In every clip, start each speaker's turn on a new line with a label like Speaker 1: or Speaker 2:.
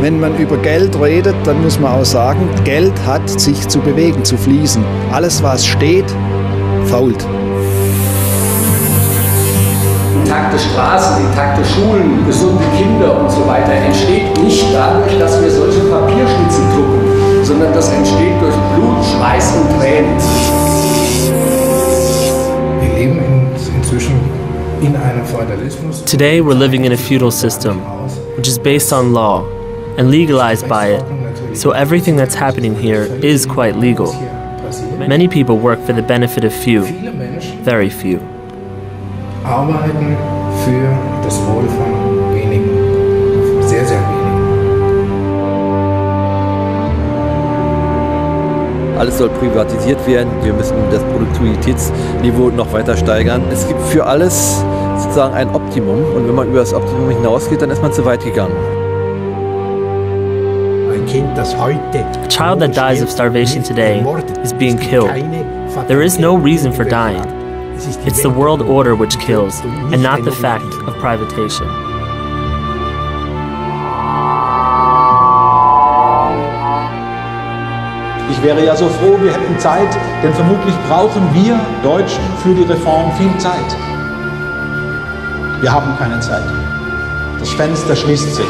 Speaker 1: Wenn man über Geld redet, dann muss man auch sagen, Geld hat sich zu bewegen, zu fließen. Alles, was steht, fault.
Speaker 2: Intakte Straßen, intakte Schulen, gesunde Kinder und so weiter entsteht nicht dadurch, dass wir solche Papierschnitzel drucken, sondern das entsteht durch Blut, Schweiß und Tränen.
Speaker 3: Wir leben inzwischen in einem Feudalismus.
Speaker 4: Today we're living in a feudal system, which is based on law and legalized by it, so everything that's happening here is quite legal. Many people work for the benefit of few, very few.
Speaker 3: Arbeiten für das Wohl von wenigen, sehr, sehr wenigen.
Speaker 5: Alles soll privatisiert werden, wir müssen das Produktivitätsniveau noch weiter steigern. Es gibt für alles sozusagen ein Optimum und wenn man über das Optimum hinausgeht, dann ist man zu weit gegangen.
Speaker 4: A child that dies of starvation today is being killed. There is no reason for dying. It's the world order which kills, and not the fact of privatation.
Speaker 6: Ich wäre ja so froh, wir hätten Zeit, denn vermutlich brauchen wir Deutschen für die Reform viel Zeit. Wir haben keine Zeit. Das Fenster schließt sich.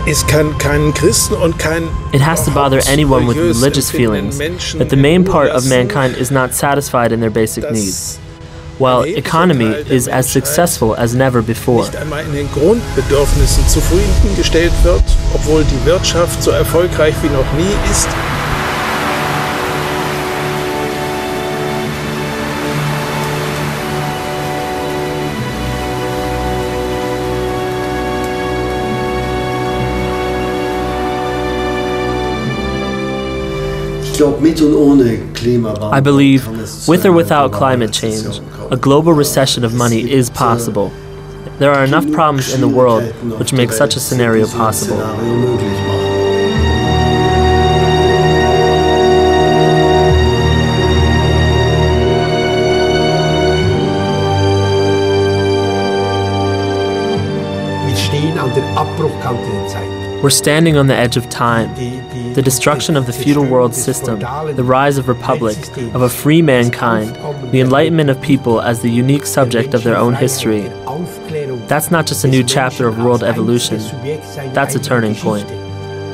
Speaker 7: Es kann keinen Christen und kein
Speaker 4: It has to bother anyone with religious feelings that the main part of mankind is not satisfied in their basic needs, while economy is as successful as never before.
Speaker 7: nicht einmal in den Grundbedürfnissen zufriedengestellt wird, obwohl die Wirtschaft so erfolgreich wie noch nie ist.
Speaker 4: I believe, with or without climate change, a global recession of money is possible. There are enough problems in the world which make such a scenario possible. We're standing on the edge of time. The destruction of the feudal world system, the rise of republic, of a free mankind, the enlightenment of people as the unique subject of their own history. That's not just a new chapter of world evolution, that's a turning point.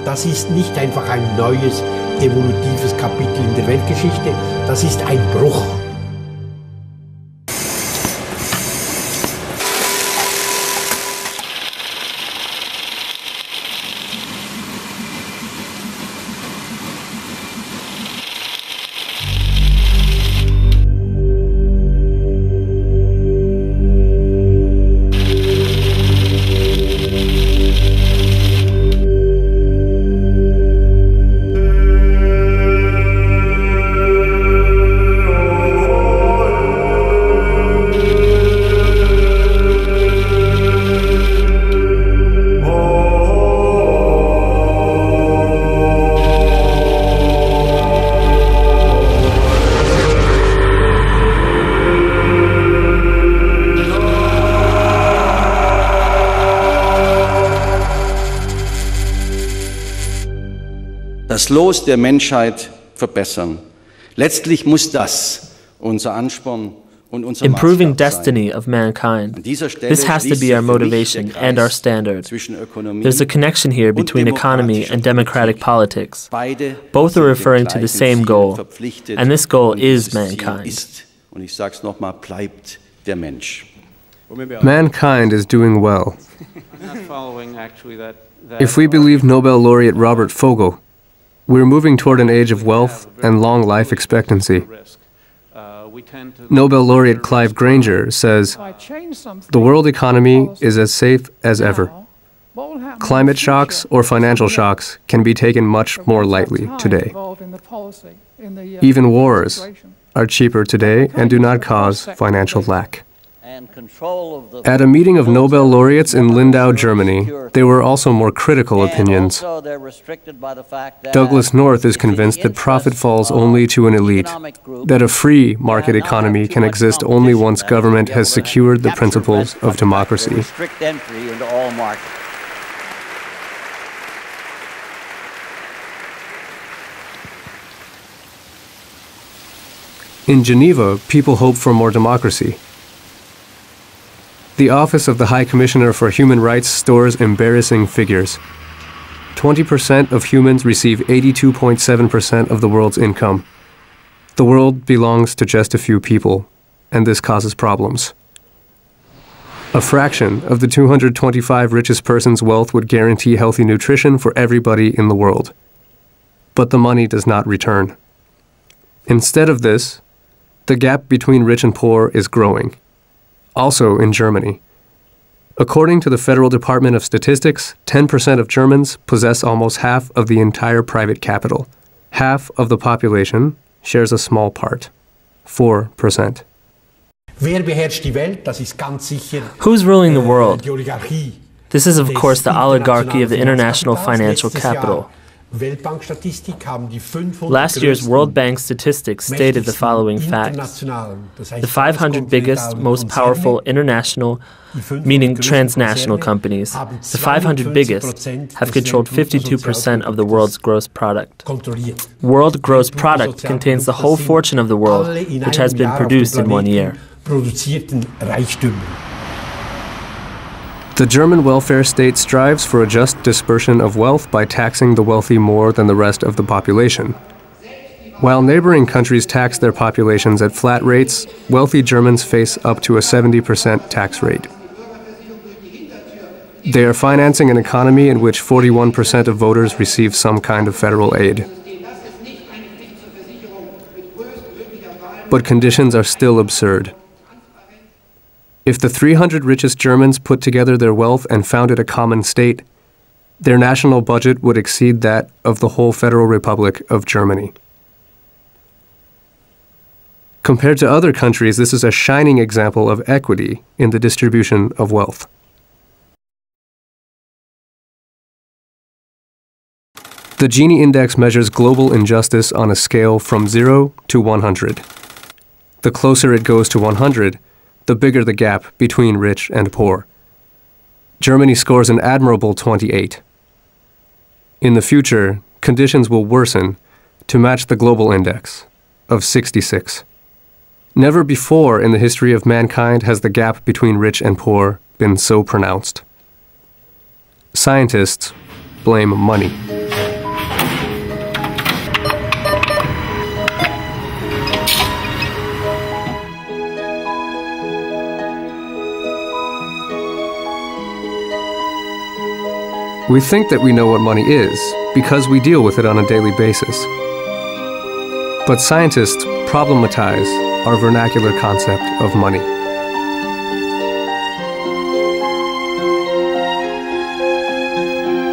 Speaker 8: Das ist nicht einfach ein neues evolutives Kapitel in der Weltgeschichte, das ist ein Bruch.
Speaker 9: das Los der Menschheit verbessern. Letztlich muss das unser Ansporn und unser
Speaker 4: Improving destiny of mankind. This has to be our motivation and our standard. There's a connection here between economy and democratic politics. Both are referring to the same goal, and this goal is mankind.
Speaker 10: Mankind is doing well. If we believe Nobel laureate Robert Fogel, we're moving toward an age of wealth and long life expectancy. Nobel laureate Clive Granger says, "The world economy is as safe as ever. Climate shocks or financial shocks can be taken much more lightly today. Even wars are cheaper today and do not cause financial lack." At a meeting of Nobel laureates in Lindau, Germany, there were also more critical opinions. Douglas North is convinced that profit falls only to an elite, that a free market economy can exist only once government has secured the principles of democracy. In Geneva, people hope for more democracy. The Office of the High Commissioner for Human Rights stores embarrassing figures. 20% of humans receive 82.7% of the world's income. The world belongs to just a few people, and this causes problems. A fraction of the 225 richest persons' wealth would guarantee healthy nutrition for everybody in the world. But the money does not return. Instead of this, the gap between rich and poor is growing, also in Germany. According to the Federal Department of Statistics, 10% of Germans possess almost half of the entire private capital. Half of the population shares a small part, 4%.
Speaker 4: Who's ruling the world? This is, of course, the oligarchy of the international financial capital. Last year's World Bank statistics stated the following facts. The 500 biggest, most powerful international, meaning transnational companies, the 500 biggest have controlled 52% of the world's gross product. World gross product contains the whole fortune of the world, which has been produced in 1 year.
Speaker 10: The German welfare state strives for a just dispersion of wealth by taxing the wealthy more than the rest of the population. While neighboring countries tax their populations at flat rates, wealthy Germans face up to a 70% tax rate. They are financing an economy in which 41% of voters receive some kind of federal aid. But conditions are still absurd. If the 300 richest Germans put together their wealth and founded a common state, their national budget would exceed that of the whole Federal Republic of Germany. Compared to other countries, this is a shining example of equity in the distribution of wealth. The Gini index measures global injustice on a scale from 0 to 100. The closer it goes to 100, the bigger the gap between rich and poor. Germany scores an admirable 28. In the future, conditions will worsen to match the global index of 66. Never before in the history of mankind has the gap between rich and poor been so pronounced. Scientists blame money. We think that we know what money is because we deal with it on a daily basis. But scientists problematize our vernacular concept of money.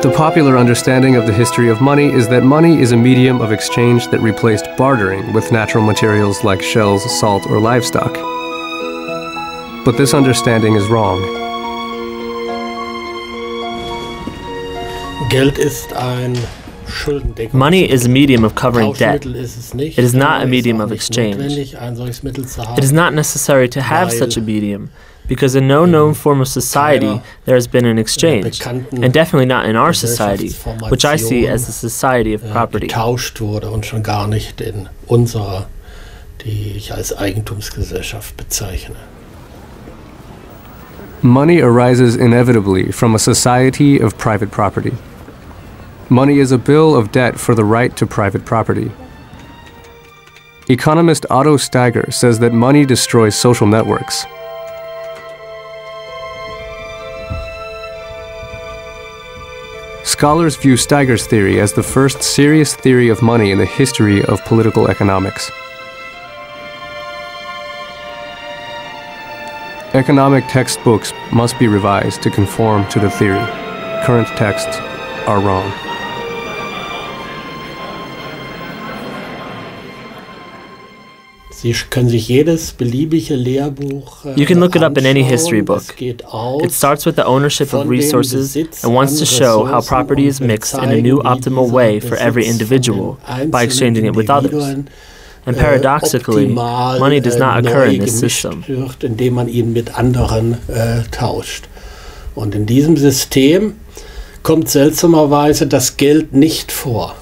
Speaker 10: The popular understanding of the history of money is that money is a medium of exchange that replaced bartering with natural materials like shells, salt, or livestock. But this understanding is wrong.
Speaker 4: Money is a medium of covering debt. It is not a medium of exchange. It is not necessary to have such a medium, because in no known form of society there has been an exchange, and definitely not in our society, which I see as the society of property.
Speaker 8: Und schon gar nicht in unserer, die ich als Eigentumsgesellschaft bezeichne.
Speaker 10: Money arises inevitably from a society of private property. Money is a bill of debt for the right to private property. Economist Otto Steiger says that money destroys social networks. Scholars view Steiger's theory as the first serious theory of money in the history of political economics. Economic textbooks must be revised to conform to the theory. Current texts are wrong.
Speaker 8: Sie können sich jedes beliebige Lehrbuch
Speaker 4: You can look it up in any history book. It starts with the ownership of resources and wants to show how property is mixed in a new optimal way for every individual by exchanging it with others. And paradoxically, money does not occur in this system.
Speaker 8: Indem man ihn mit anderen tauscht. Und in diesem System kommt seltsamerweise das Geld nicht vor.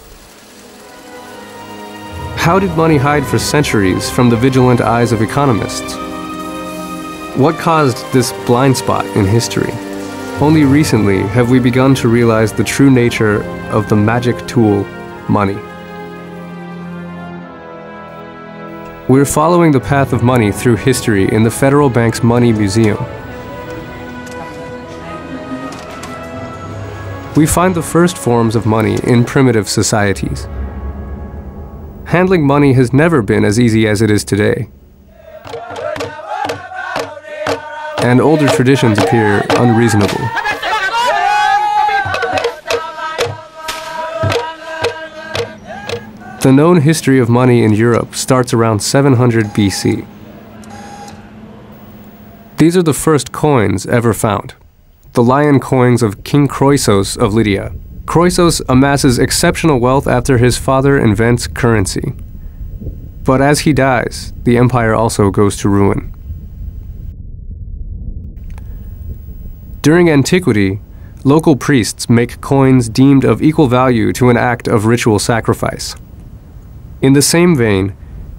Speaker 10: How did money hide for centuries from the vigilant eyes of economists? What caused this blind spot in history? Only recently have we begun to realize the true nature of the magic tool, money. We're following the path of money through history in the Federal Bank's Money Museum. We find the first forms of money in primitive societies. Handling money has never been as easy as it is today. And older traditions appear unreasonable. The known history of money in Europe starts around 700 BC. These are the first coins ever found, the lion coins of King Croesus of Lydia. Croesus amasses exceptional wealth after his father invents currency. But as he dies, the empire also goes to ruin. During antiquity, local priests make coins deemed of equal value to an act of ritual sacrifice. In the same vein,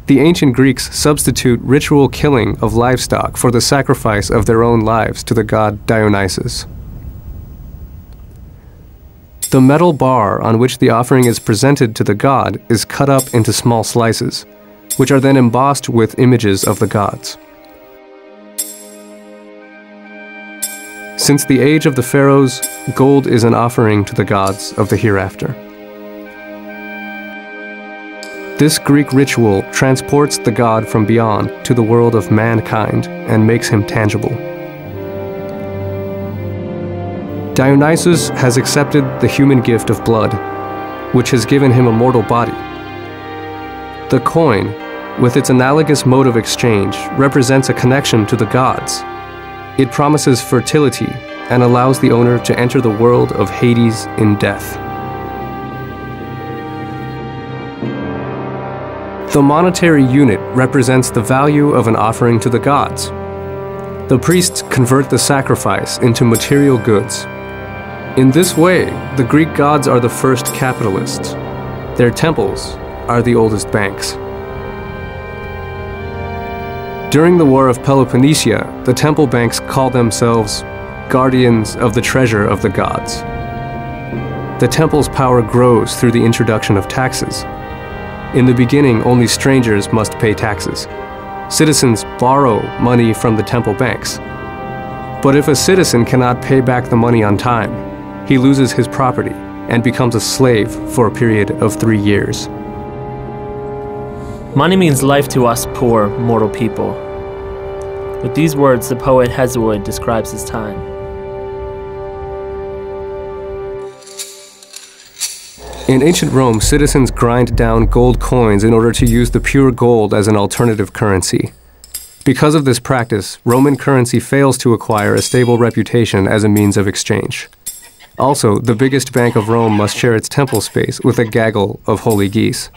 Speaker 10: the ancient Greeks substitute ritual killing of livestock for the sacrifice of their own lives to the god Dionysus. The metal bar on which the offering is presented to the god is cut up into small slices, which are then embossed with images of the gods. Since the age of the pharaohs, gold is an offering to the gods of the hereafter. This Greek ritual transports the god from beyond to the world of mankind and makes him tangible. Dionysus has accepted the human gift of blood, which has given him a mortal body. The coin, with its analogous mode of exchange, represents a connection to the gods. It promises fertility and allows the owner to enter the world of Hades in death. The monetary unit represents the value of an offering to the gods. The priests convert the sacrifice into material goods. In this way, the Greek gods are the first capitalists. Their temples are the oldest banks. During the War of Peloponnnesia, the temple banks called themselves guardians of the treasure of the gods. The temple's power grows through the introduction of taxes. In the beginning, only strangers must pay taxes. Citizens borrow money from the temple banks. But if a citizen cannot pay back the money on time, he loses his property and becomes a slave for a period of 3 years.
Speaker 4: Money means life to us poor, mortal people. With these words, the poet Hesiod describes his time.
Speaker 10: In ancient Rome, citizens grind down gold coins in order to use the pure gold as an alternative currency. Because of this practice, Roman currency fails to acquire a stable reputation as a means of exchange. Also, the biggest bank of Rome must share its temple space with a gaggle of holy geese.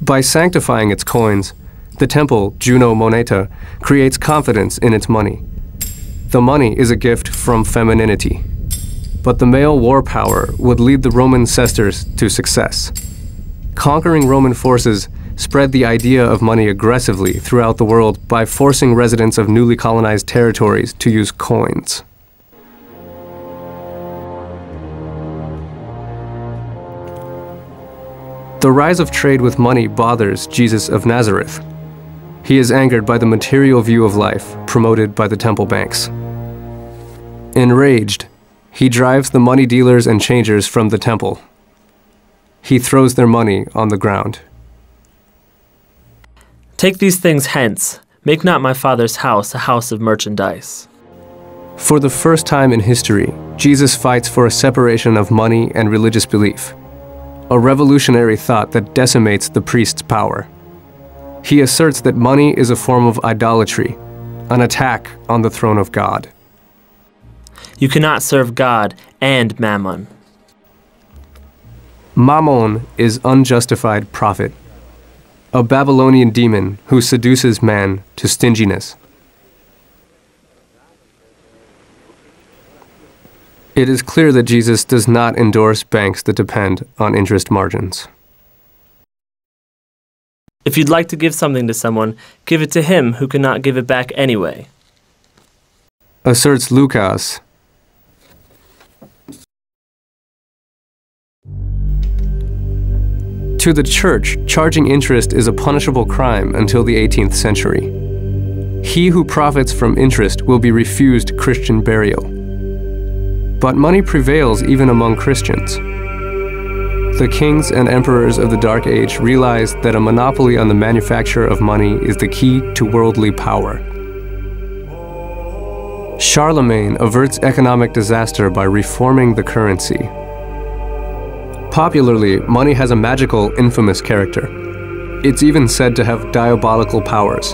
Speaker 10: By sanctifying its coins, the temple, Juno Moneta, creates confidence in its money. The money is a gift from femininity. But the male war power would lead the Roman cestars to success. Conquering Roman forces spread the idea of money aggressively throughout the world by forcing residents of newly colonized territories to use coins. The rise of trade with money bothers Jesus of Nazareth. He is angered by the material view of life promoted by the temple banks. Enraged, he drives the money dealers and changers from the temple. He throws their money on the ground.
Speaker 4: Take these things hence. Make not my Father's house a house of merchandise.
Speaker 10: For the first time in history, Jesus fights for a separation of money and religious belief, a revolutionary thought that decimates the priest's power. He asserts that money is a form of idolatry, an attack on the throne of God.
Speaker 4: You cannot serve God and mammon.
Speaker 10: Mammon is unjustified profit, a Babylonian demon who seduces man to stinginess. It is clear that Jesus does not endorse banks that depend on interest margins.
Speaker 4: If you'd like to give something to someone, give it to him who cannot give it back anyway.
Speaker 10: Asserts Lucas. To the Church, charging interest is a punishable crime until the 18th century. He who profits from interest will be refused Christian burial. But money prevails even among Christians. The kings and emperors of the Dark Age realized that a monopoly on the manufacture of money is the key to worldly power. Charlemagne averts economic disaster by reforming the currency. Popularly, money has a magical, infamous character. It's even said to have diabolical powers.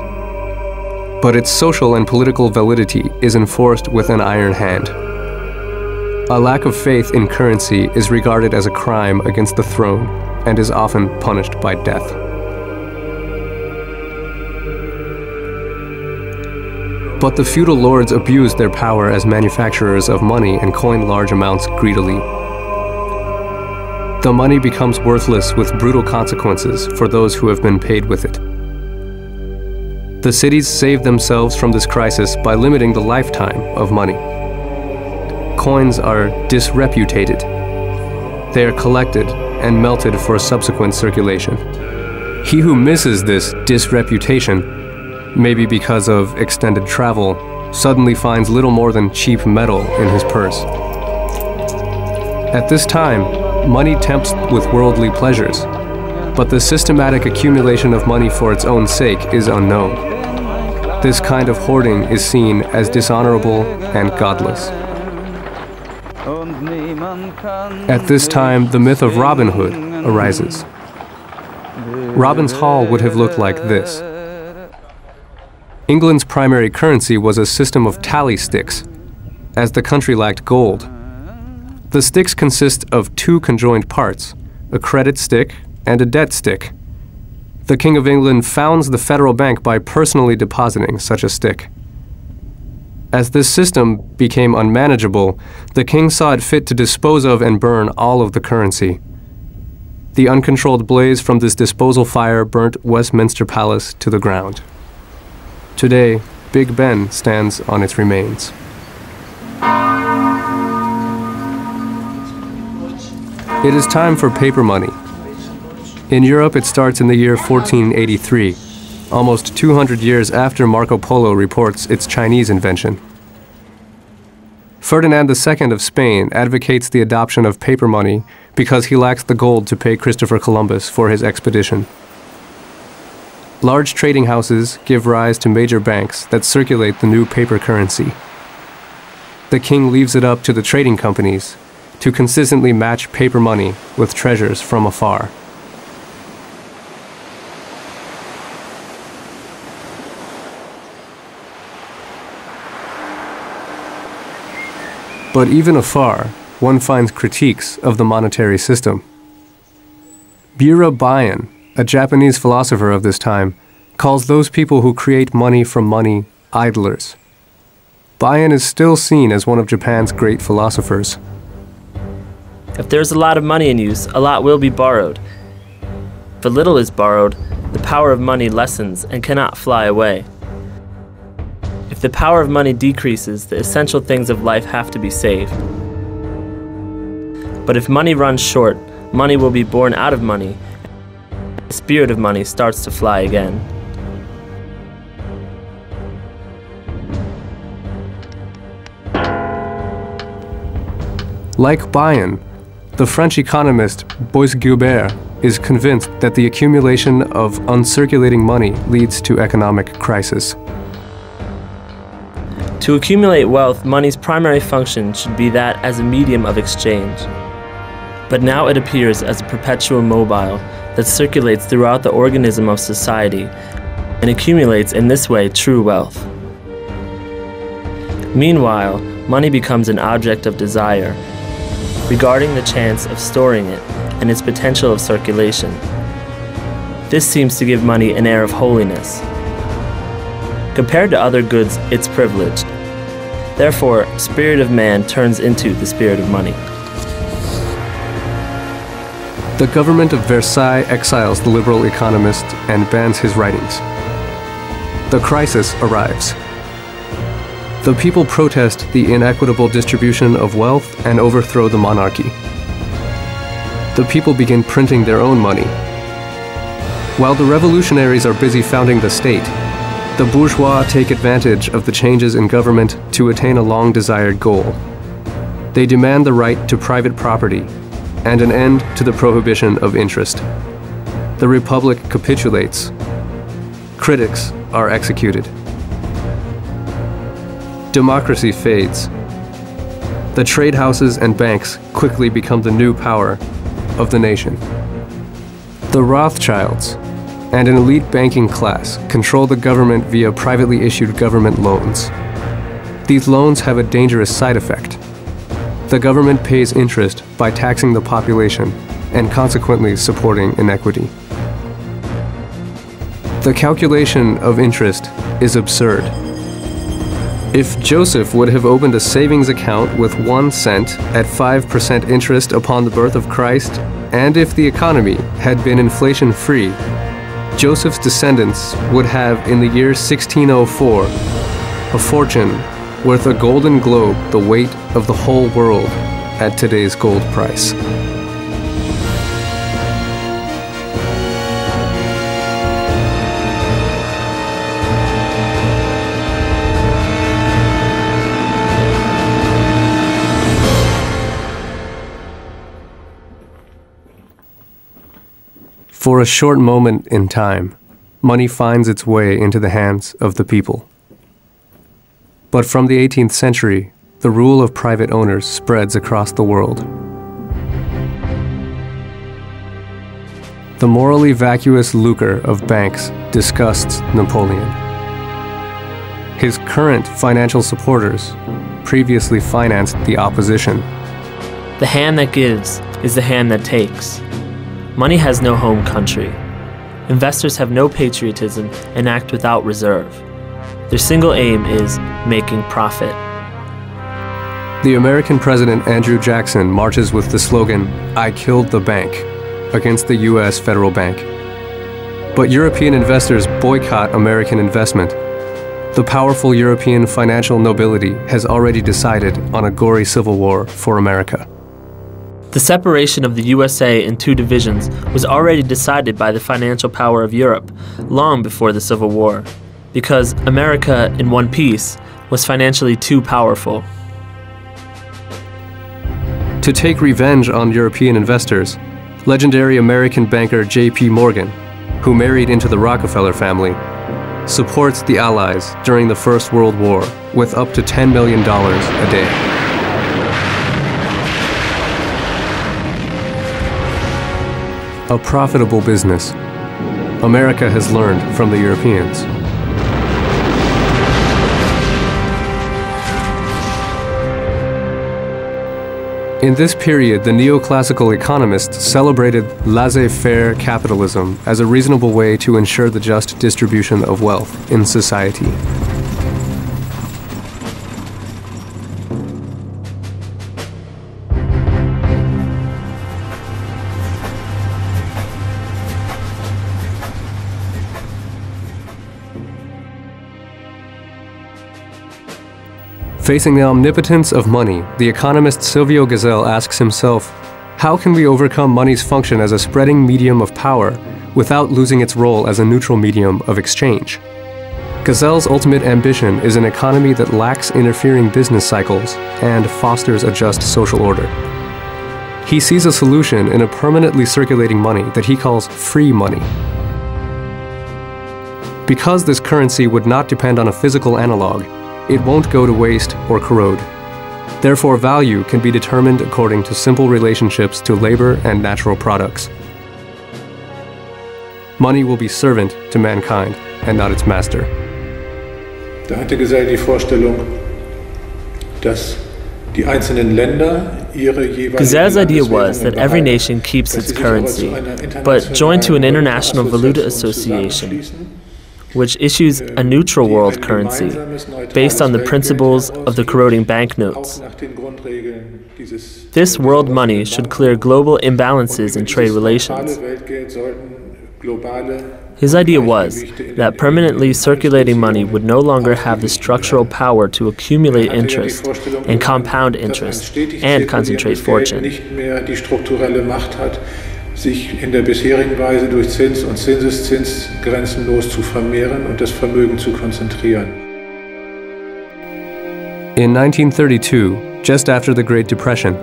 Speaker 10: But its social and political validity is enforced with an iron hand. A lack of faith in currency is regarded as a crime against the throne and is often punished by death. But the feudal lords abused their power as manufacturers of money and coined large amounts greedily. The money becomes worthless with brutal consequences for those who have been paid with it. The cities save themselves from this crisis by limiting the lifetime of money. Coins are disreputated. They are collected and melted for subsequent circulation. He who misses this disreputation, maybe because of extended travel, suddenly finds little more than cheap metal in his purse. At this time, money tempts with worldly pleasures, but the systematic accumulation of money for its own sake is unknown. This kind of hoarding is seen as dishonorable and godless. At this time, the myth of Robin Hood arises. Robin's Hall would have looked like this. England's primary currency was a system of tally sticks, as the country lacked gold. The sticks consist of two conjoined parts, a credit stick and a debt stick. The King of England founds the federal bank by personally depositing such a stick. As this system became unmanageable, the king saw it fit to dispose of and burn all of the currency. The uncontrolled blaze from this disposal fire burnt Westminster Palace to the ground. Today, Big Ben stands on its remains. It is time for paper money. In Europe, it starts in the year 1483. Almost 200 years after Marco Polo reports its Chinese invention. Ferdinand II of Spain advocates the adoption of paper money because he lacks the gold to pay Christopher Columbus for his expedition. Large trading houses give rise to major banks that circulate the new paper currency. The king leaves it up to the trading companies to consistently match paper money with treasures from afar. But even afar, one finds critiques of the monetary system. Bayan, a Japanese philosopher of this time, calls those people who create money from money idlers. Bayan is still seen as one of Japan's great philosophers.
Speaker 4: If there's a lot of money in use, a lot will be borrowed. If a little is borrowed, the power of money lessens and cannot fly away. If the power of money decreases, the essential things of life have to be saved. But if money runs short, money will be born out of money, and the spirit of money starts to fly again.
Speaker 10: Like Bayan, the French economist Bois-Guilbert is convinced that the accumulation of uncirculating money leads to economic crisis.
Speaker 4: To accumulate wealth, money's primary function should be that as a medium of exchange. But now it appears as a perpetual mobile that circulates throughout the organism of society and accumulates in this way true wealth. Meanwhile, money becomes an object of desire, regarding the chance of storing it and its potential of circulation. This seems to give money an air of holiness. Compared to other goods, it's privileged. Therefore, spirit of man turns into the spirit of money.
Speaker 10: The government of Versailles exiles the liberal economist and bans his writings. The crisis arrives. The people protest the inequitable distribution of wealth and overthrow the monarchy. The people begin printing their own money. While the revolutionaries are busy founding the state, the bourgeois take advantage of the changes in government to attain a long-desired goal. They demand the right to private property and an end to the prohibition of interest. The Republic capitulates. Critics are executed. Democracy fades. The trade houses and banks quickly become the new power of the nation. The Rothschilds and an elite banking class control the government via privately issued government loans. These loans have a dangerous side effect. The government pays interest by taxing the population and consequently supporting inequity. The calculation of interest is absurd. If Joseph would have opened a savings account with 1 cent at 5% interest upon the birth of Christ, and if the economy had been inflation-free, Joseph's descendants would have, in the year 1604, a fortune worth a golden globe the weight of the whole world at today's gold price. For a short moment in time, money finds its way into the hands of the people. But from the 18th century, the rule of private owners spreads across the world. The morally vacuous lucre of banks disgusts Napoleon. His current financial supporters previously financed the opposition.
Speaker 4: The hand that gives is the hand that takes. Money has no home country. Investors have no patriotism and act without reserve. Their single aim is making profit.
Speaker 10: The American President Andrew Jackson marches with the slogan, "I killed the bank," against the U.S. federal bank. But European investors boycott American investment. The powerful European financial nobility has already decided on a gory civil war for America.
Speaker 4: The separation of the USA in two divisions was already decided by the financial power of Europe long before the Civil War, because America in one piece was financially too powerful.
Speaker 10: To take revenge on European investors, legendary American banker J.P. Morgan, who married into the Rockefeller family, supports the Allies during the First World War with up to $10 million a day. A profitable business. America has learned from the Europeans. In this period, the neoclassical economists celebrated laissez-faire capitalism as a reasonable way to ensure the just distribution of wealth in society. Facing the omnipotence of money, the economist Silvio Gesell asks himself, how can we overcome money's function as a spreading medium of power without losing its role as a neutral medium of exchange? Gesell's ultimate ambition is an economy that lacks interfering business cycles and fosters a just social order. He sees a solution in a permanently circulating money that he calls free money. Because this currency would not depend on a physical analog, it won't go to waste or corrode. Therefore, value can be determined according to simple relationships to labor and natural products. Money will be servant to mankind and not its master.
Speaker 7: Da hatte Gesell die Vorstellung, dass die einzelnen Länder ihre jeweilige
Speaker 4: Gesell's idea was that every nation keeps its currency, but joined to an international valuta association, which issues a neutral world currency based on the principles of the corroding banknotes. This world money should clear global imbalances in trade relations. His idea was that permanently circulating money would no longer have the structural power to accumulate interest and compound interest and concentrate fortune.
Speaker 7: Sich in der bisherigen Weise durch Zins und Zinseszins grenzenlos zu vermehren und das Vermögen zu konzentrieren.
Speaker 10: In 1932, just after the Great Depression,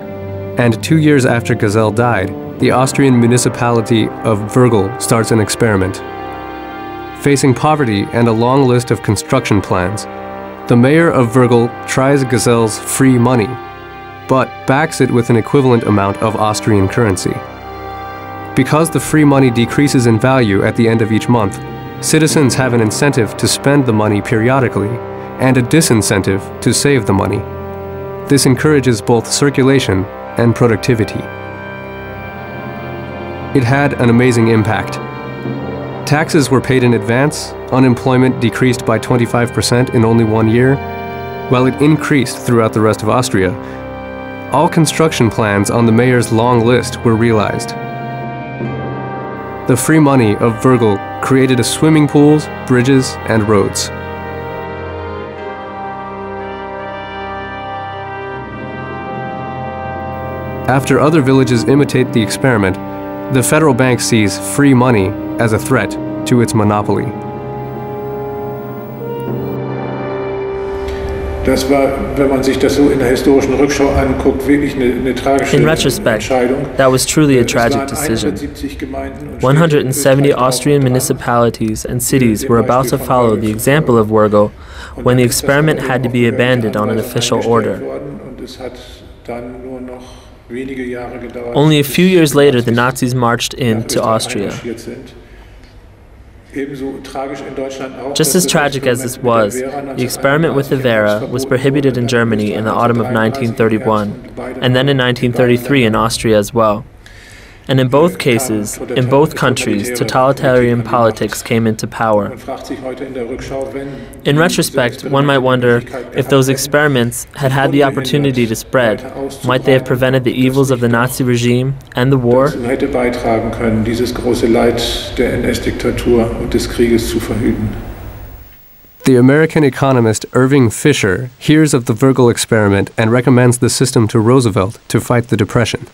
Speaker 10: and 2 years after Gesell died, the Austrian municipality of Würgl starts an experiment. Facing poverty and a long list of construction plans, the mayor of Würgl tries Gesell's free money, but backs it with an equivalent amount of Austrian currency. Because the free money decreases in value at the end of each month, citizens have an incentive to spend the money periodically and a disincentive to save the money. This encourages both circulation and productivity. It had an amazing impact. Taxes were paid in advance, unemployment decreased by 25% in only 1 year, while it increased throughout the rest of Austria. All construction plans on the mayor's long list were realized. The free money of Würgl created a swimming pools, bridges, and roads. After other villages imitate the experiment, the federal bank sees free money as a threat to its monopoly.
Speaker 7: Das war, wenn man sich das so in der historischen Rückschau anguckt, wirklich eine tragische
Speaker 4: In retrospect,
Speaker 7: Entscheidung.
Speaker 4: that was truly a tragic decision. 170 Austrian municipalities and cities were about to follow the example of Würgl when the experiment had to be abandoned on an official order. Only a few years later, the Nazis marched into Austria. Just as tragic as this was, the experiment with the Vera was prohibited in Germany in the autumn of 1931, and then in 1933 in Austria as well. And in both cases, in both countries, totalitarian politics came into power. In retrospect, one might wonder if those experiments had had the opportunity to spread, might they have prevented the evils of the Nazi regime and the war?
Speaker 7: Hätte beitragen können, dieses große Leid der NS-Diktatur und des Krieges zu verhüten.
Speaker 10: The American economist Irving Fisher hears of the Würgl experiment and recommends the system to Roosevelt to fight the Depression.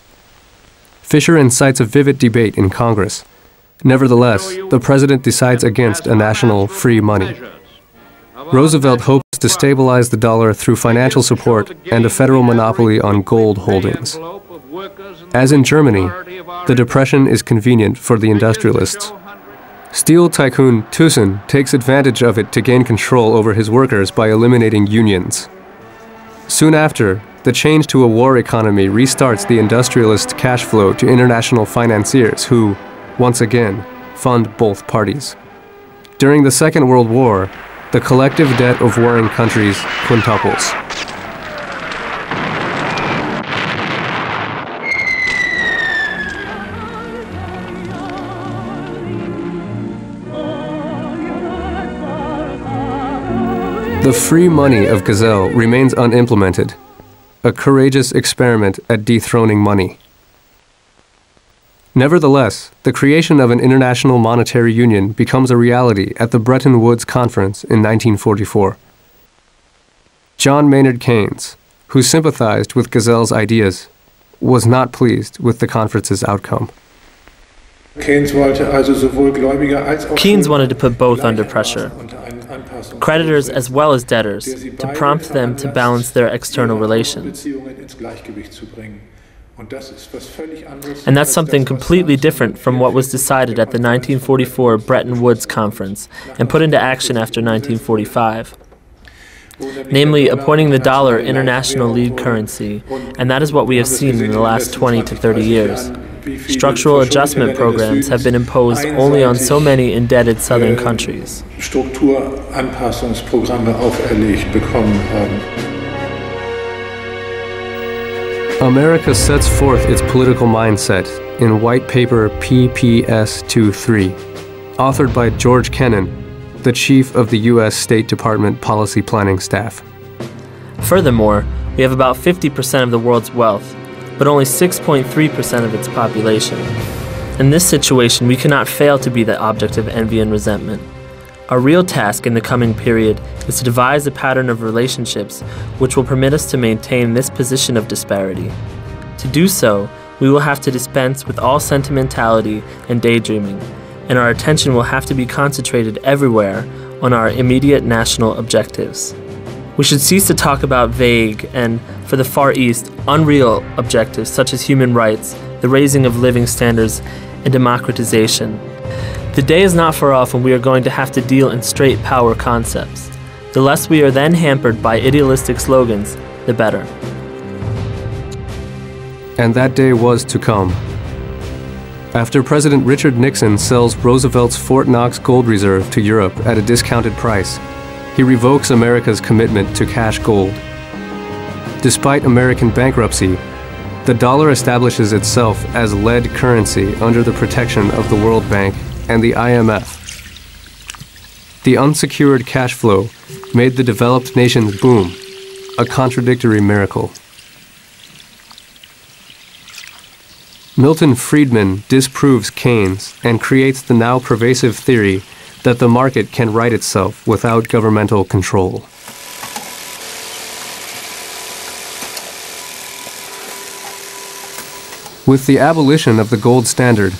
Speaker 10: Fisher incites a vivid debate in Congress. Nevertheless, the president decides against a national free money. Roosevelt hopes to stabilize the dollar through financial support and a federal monopoly on gold holdings. As in Germany, the Depression is convenient for the industrialists. Steel tycoon Thyssen takes advantage of it to gain control over his workers by eliminating unions. Soon after, the change to a war economy restarts the industrialist cash flow to international financiers who, once again, fund both parties. During the Second World War, the collective debt of warring countries quintuples. The free money of Gesell remains unimplemented, a courageous experiment at dethroning money. Nevertheless, the creation of an international monetary union becomes a reality at the Bretton Woods Conference in 1944. John Maynard Keynes, who sympathized with Gesell's ideas, was not pleased with the conference's outcome.
Speaker 7: Keynes
Speaker 4: wanted to put both under pressure, creditors as well as debtors, to prompt them to balance their external relations. And that's something completely different from what was decided at the 1944 Bretton Woods Conference and put into action after 1945. Namely, appointing the dollar international lead currency, and that is what we have seen in the last 20 to 30 years. Structural adjustment programs have been imposed only on so many indebted southern countries.
Speaker 7: Strukturanpassungsprogramme auferlegt bekommen haben.
Speaker 10: America sets forth its political mindset in White Paper PPS-23, authored by George Kennan, the chief of the U.S. State Department Policy Planning Staff.
Speaker 4: Furthermore, we have about 50% of the world's wealth, but only 6.3% of its population. In this situation, we cannot fail to be the object of envy and resentment. Our real task in the coming period is to devise a pattern of relationships which will permit us to maintain this position of disparity. To do so, we will have to dispense with all sentimentality and daydreaming, and our attention will have to be concentrated everywhere on our immediate national objectives. We should cease to talk about vague and, for the Far East, unreal objectives such as human rights, the raising of living standards, and democratization. The day is not far off when we are going to have to deal in straight power concepts. The less we are then hampered by idealistic slogans, the better.
Speaker 10: And that day was to come. After President Richard Nixon sells Roosevelt's Fort Knox gold reserve to Europe at a discounted price, he revokes America's commitment to cash gold. Despite American bankruptcy, the dollar establishes itself as lead currency under the protection of the World Bank and the IMF. The unsecured cash flow made the developed nations boom, a contradictory miracle. Milton Friedman disproves Keynes and creates the now pervasive theory that the market can right itself without governmental control. With the abolition of the gold standard,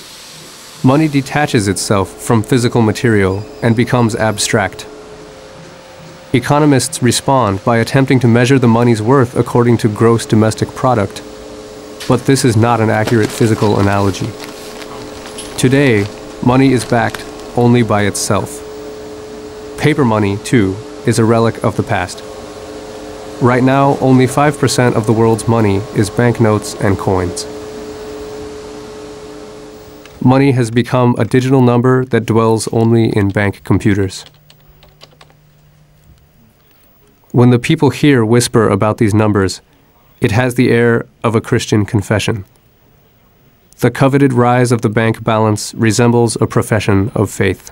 Speaker 10: money detaches itself from physical material and becomes abstract. Economists respond by attempting to measure the money's worth according to gross domestic product, but this is not an accurate physical analogy. Today, money is backed only by itself. Paper money, too, is a relic of the past. Right now, only 5% of the world's money is banknotes and coins. Money has become a digital number that dwells only in bank computers. When the people here whisper about these numbers, it has the air of a Christian confession. The coveted rise of the bank balance resembles a profession of faith.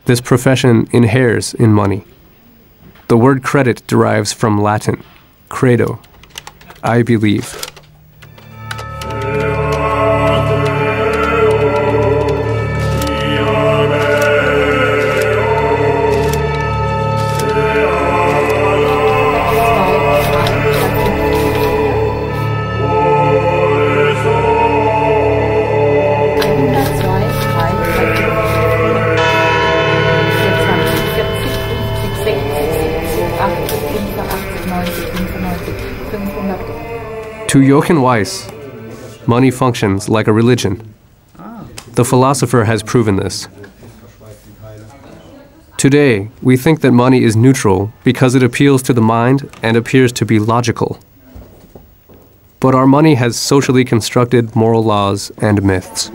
Speaker 10: This profession inheres in money. The word credit derives from Latin, credo, I believe. To Jochen Weiss, money functions like a religion. The philosopher has proven this. Today, we think that money is neutral because it appeals to the mind and appears to be logical. But our money has socially constructed moral laws and myths.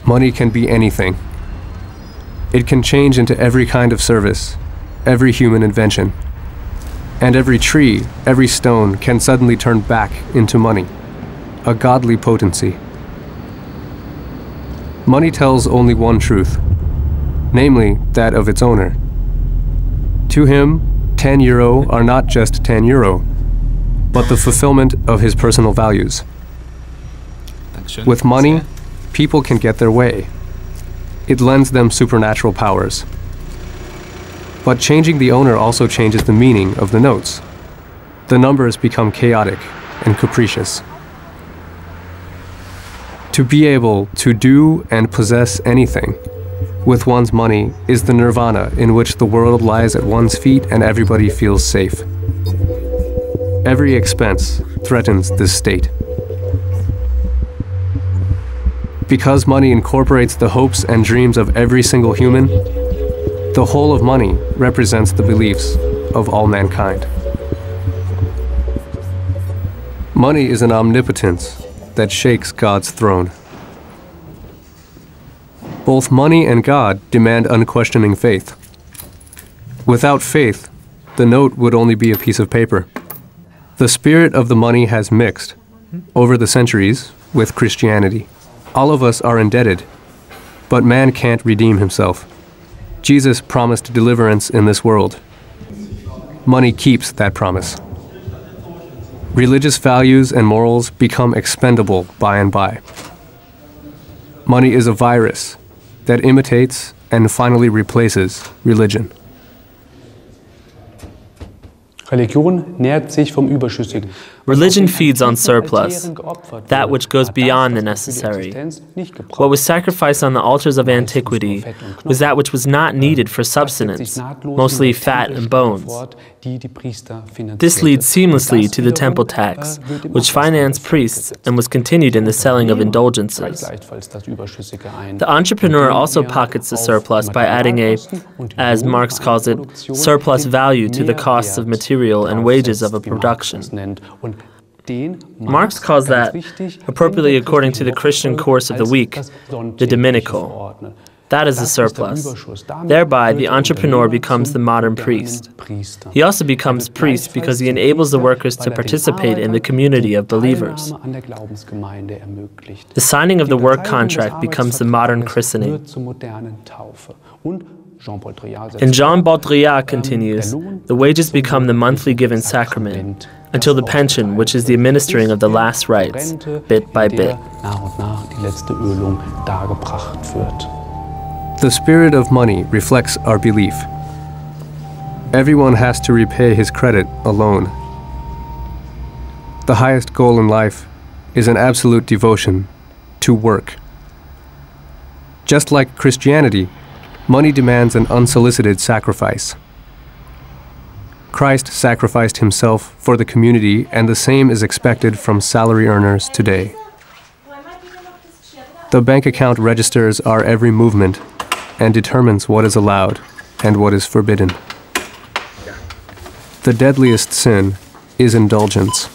Speaker 10: Money can be anything. It can change into every kind of service, every human invention. And every tree, every stone can suddenly turn back into money, a godly potency. Money tells only one truth, namely that of its owner. To him, 10 euro are not just 10 euro, but the fulfillment of his personal values. With money, people can get their way. It lends them supernatural powers. But changing the owner also changes the meaning of the notes. The numbers become chaotic and capricious. To be able to do and possess anything with one's money is the nirvana in which the world lies at one's feet and everybody feels safe. Every expense threatens this state. Because money incorporates the hopes and dreams of every single human, The whole of money represents the beliefs of all mankind. Money is an omnipotence that shakes God's throne. Both money and God demand unquestioning faith. Without faith, the note would only be a piece of paper. The spirit of the money has mixed, over the centuries, with Christianity. All of us are indebted, but man can't redeem himself. Jesus promised deliverance in this world. Money keeps that promise. Religious values and morals become expendable by and by. Money is a virus that imitates and finally replaces religion.
Speaker 11: Religion nährt sich vom Überschüssigen.
Speaker 4: Religion feeds on surplus, that which goes beyond the necessary. What was sacrificed on the altars of antiquity was that which was not needed for subsistence, mostly fat and bones. This leads seamlessly to the temple tax, which financed priests and was continued in the selling of indulgences. The entrepreneur also pockets the surplus by adding a, as Marx calls it, surplus value to the costs of material and wages of a production. Marx calls that, appropriately according to the Christian course of the week, the dominical. That is the surplus. Thereby, the entrepreneur becomes the modern priest. He also becomes priest because he enables the workers to participate in the community of believers. The signing of the work contract becomes the modern christening. And Jean Baudrillard continues, the wages become the monthly given sacrament, until the pension, which is the administering of the last rites, bit by bit.
Speaker 10: The spirit of money reflects our belief. Everyone has to repay his credit alone. The highest goal in life is an absolute devotion to work. Just like Christianity, money demands an unsolicited sacrifice. Christ sacrificed himself for the community, and the same is expected from salary earners today. The bank account registers our every movement and determines what is allowed and what is forbidden. The deadliest sin is indulgence.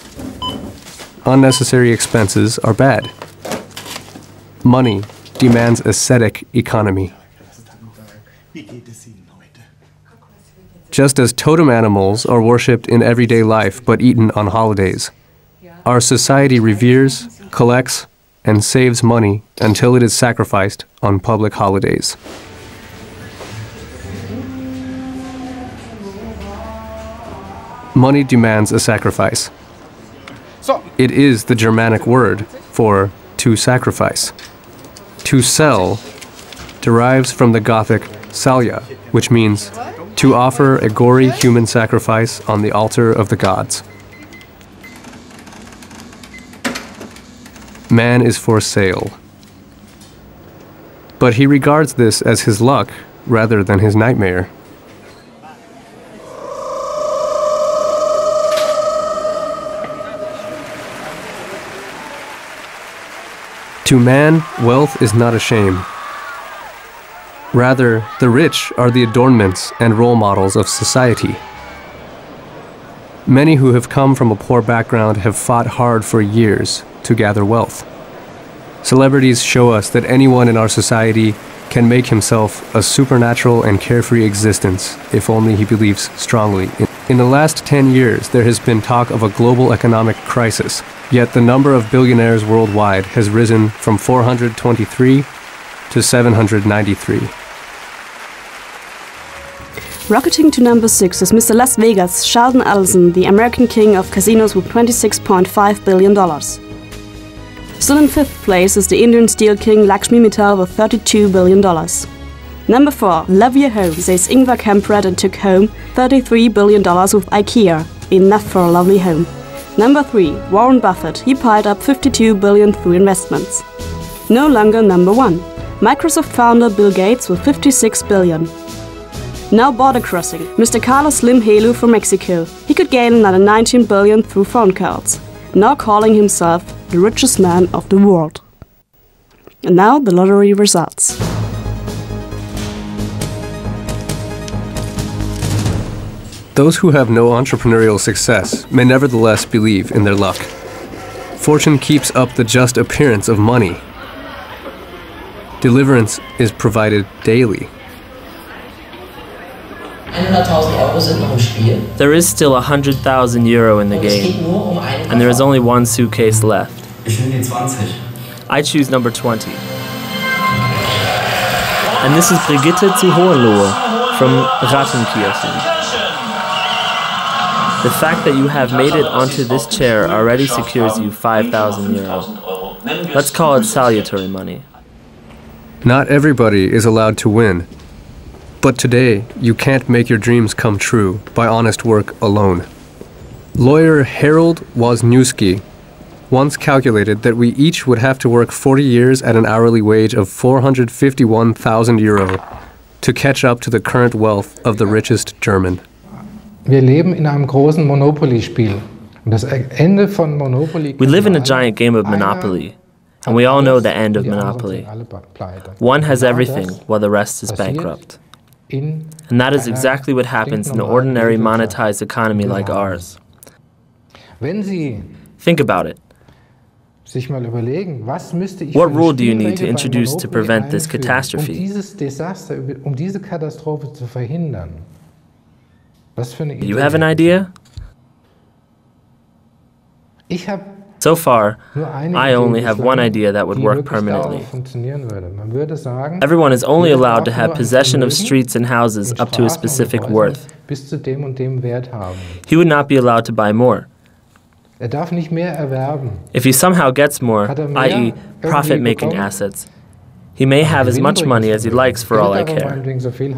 Speaker 10: Unnecessary expenses are bad. Money demands ascetic economy. Just as totem animals are worshipped in everyday life but eaten on holidays, our society reveres, collects, and saves money until it is sacrificed on public holidays. Money demands a sacrifice. It is the Germanic word for to sacrifice. To sell derives from the Gothic salja, which means to offer a gory human sacrifice on the altar of the gods. Man is for sale. But he regards this as his luck rather than his nightmare. To man, wealth is not a shame. Rather, the rich are the adornments and role models of society. Many who have come from a poor background have fought hard for years to gather wealth. Celebrities show us that anyone in our society can make himself a supernatural and carefree existence if only he believes strongly. In the last 10 years, there has been talk of a global economic crisis, yet the number of billionaires worldwide has risen from 423 to 793.
Speaker 12: Rocketing to number 6 is Mr. Las Vegas' Sheldon Adelson, the American king of casinos with $26.5 billion. Still in 5th place is the Indian steel king Lakshmi Mittal with $32 billion. Number 4, Love Your Home, says Ingvar Kamprad and took home $33 billion with IKEA, enough for a lovely home. Number 3, Warren Buffett, he piled up $52 billion through investments. No longer number 1, Microsoft founder Bill Gates with $56 billion. Now border crossing, Mr. Carlos Slim Helu from Mexico. He could gain another $19 billion through phone calls, now calling himself the richest man of the world. And now the lottery results.
Speaker 10: Those who have no entrepreneurial success may nevertheless believe in their luck. Fortune keeps up the just appearance of money. Deliverance is provided daily.
Speaker 4: There is still 100,000 euro in the game, and there is only one suitcase left. I choose number 20. And this is Brigitte zu Hohenlohe from Rattenkirchen. The fact that you have made it onto this chair already secures you 5,000 euro. Let's call it salutary money.
Speaker 10: Not everybody is allowed to win. But today, you can't make your dreams come true by honest work alone. Lawyer Harold Wozniewski once calculated that we each would have to work 40 years at an hourly wage of 451,000 euro to catch up to the current wealth of the richest German.
Speaker 3: Wir leben in einem großen Monopoly-Spiel. Und das Ende von Monopoly.
Speaker 4: We live in a giant game of Monopoly, and we all know the end of Monopoly. One has everything, while the rest is bankrupt. And that is exactly what happens in an ordinary monetized economy like ours. Think about it. What rule do you need to introduce to prevent this catastrophe? Do you have an idea? So far, I only have one idea that would work permanently. Everyone is only allowed to have possession of streets and houses up to a specific worth. He would not be allowed to buy more. If he somehow gets more, i.e., profit-making assets, he may have as much money as he likes for all I care.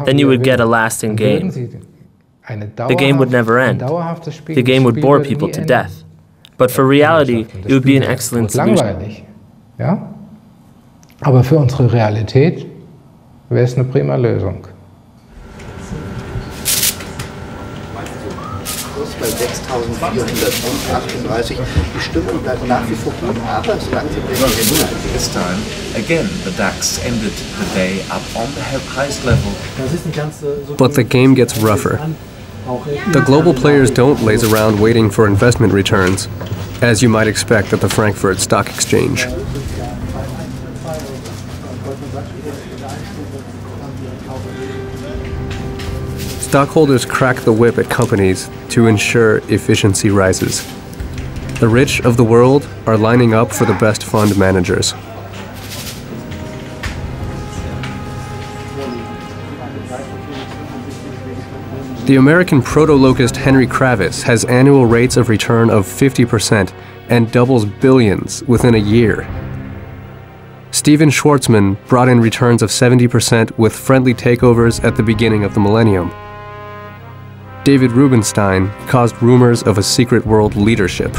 Speaker 4: Then you would get a lasting game. The game would never end. The game would bore people to death. But for reality, it would be an excellent solution.
Speaker 3: Ja? Aber für unsere Realität wäre es eine prima Lösung.
Speaker 13: Bei 6.438. Die Stimmung bleibt nach wie vor gut, aber es langsam
Speaker 14: This time, again, the DAX ended the day up on the highest level.
Speaker 10: But the game gets rougher. The global players don't laze around waiting for investment returns, as you might expect at the Frankfurt Stock Exchange. Stockholders crack the whip at companies to ensure efficiency rises. The rich of the world are lining up for the best fund managers. The American proto-locust Henry Kravis has annual rates of return of 50% and doubles billions within a year. Steven Schwartzman brought in returns of 70% with friendly takeovers at the beginning of the millennium. David Rubenstein caused rumors of a secret world leadership.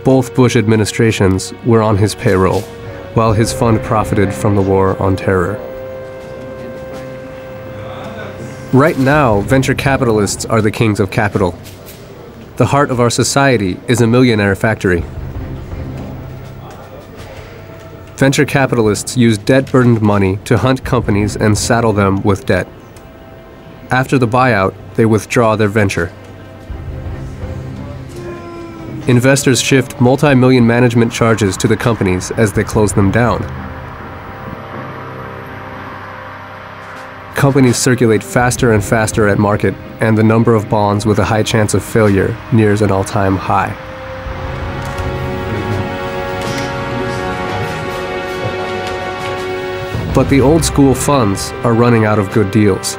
Speaker 10: Both Bush administrations were on his payroll, while his fund profited from the war on terror. Right now, venture capitalists are the kings of capital. The heart of our society is a millionaire factory. Venture capitalists use debt-burdened money to hunt companies and saddle them with debt. After the buyout, they withdraw their venture. Investors shift multi-million management charges to the companies as they close them down. Companies circulate faster and faster at market, and the number of bonds with a high chance of failure nears an all-time high. But the old-school funds are running out of good deals.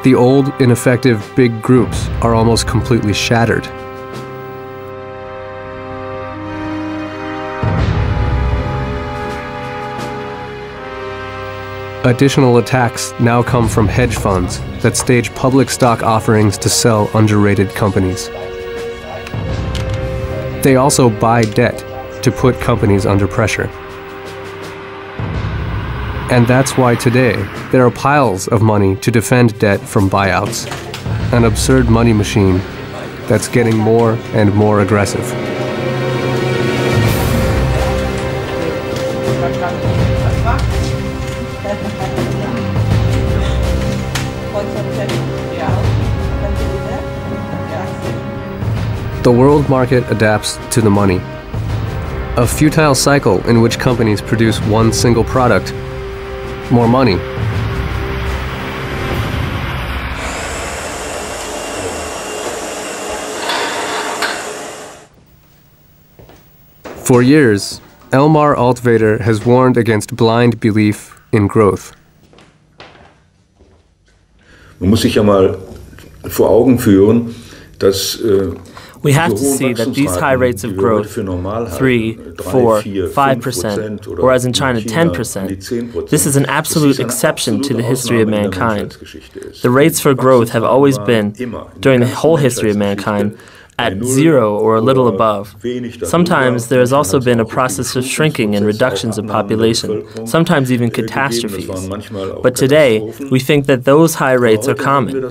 Speaker 10: The old, ineffective big groups are almost completely shattered. Additional attacks now come from hedge funds that stage public stock offerings to sell underrated companies. They also buy debt to put companies under pressure. And that's why today, there are piles of money to defend debt from buyouts. An absurd money machine that's getting more and more aggressive. The world market adapts to the money. A futile cycle in which companies produce one single product, more money. For years, Elmar Altvader has warned against blind belief in growth.
Speaker 15: Man muss sich ja mal vor Augen führen, dass
Speaker 4: we have to see that these high rates of growth, 3, 4, 5%, or as in China, 10%, this is an absolute exception to the history of mankind. The rates for growth have always been, during the whole history of mankind, at 0 or a little above. Sometimes there has also been a process of shrinking and reductions of population, sometimes even catastrophes. But today, we think that those high rates are common,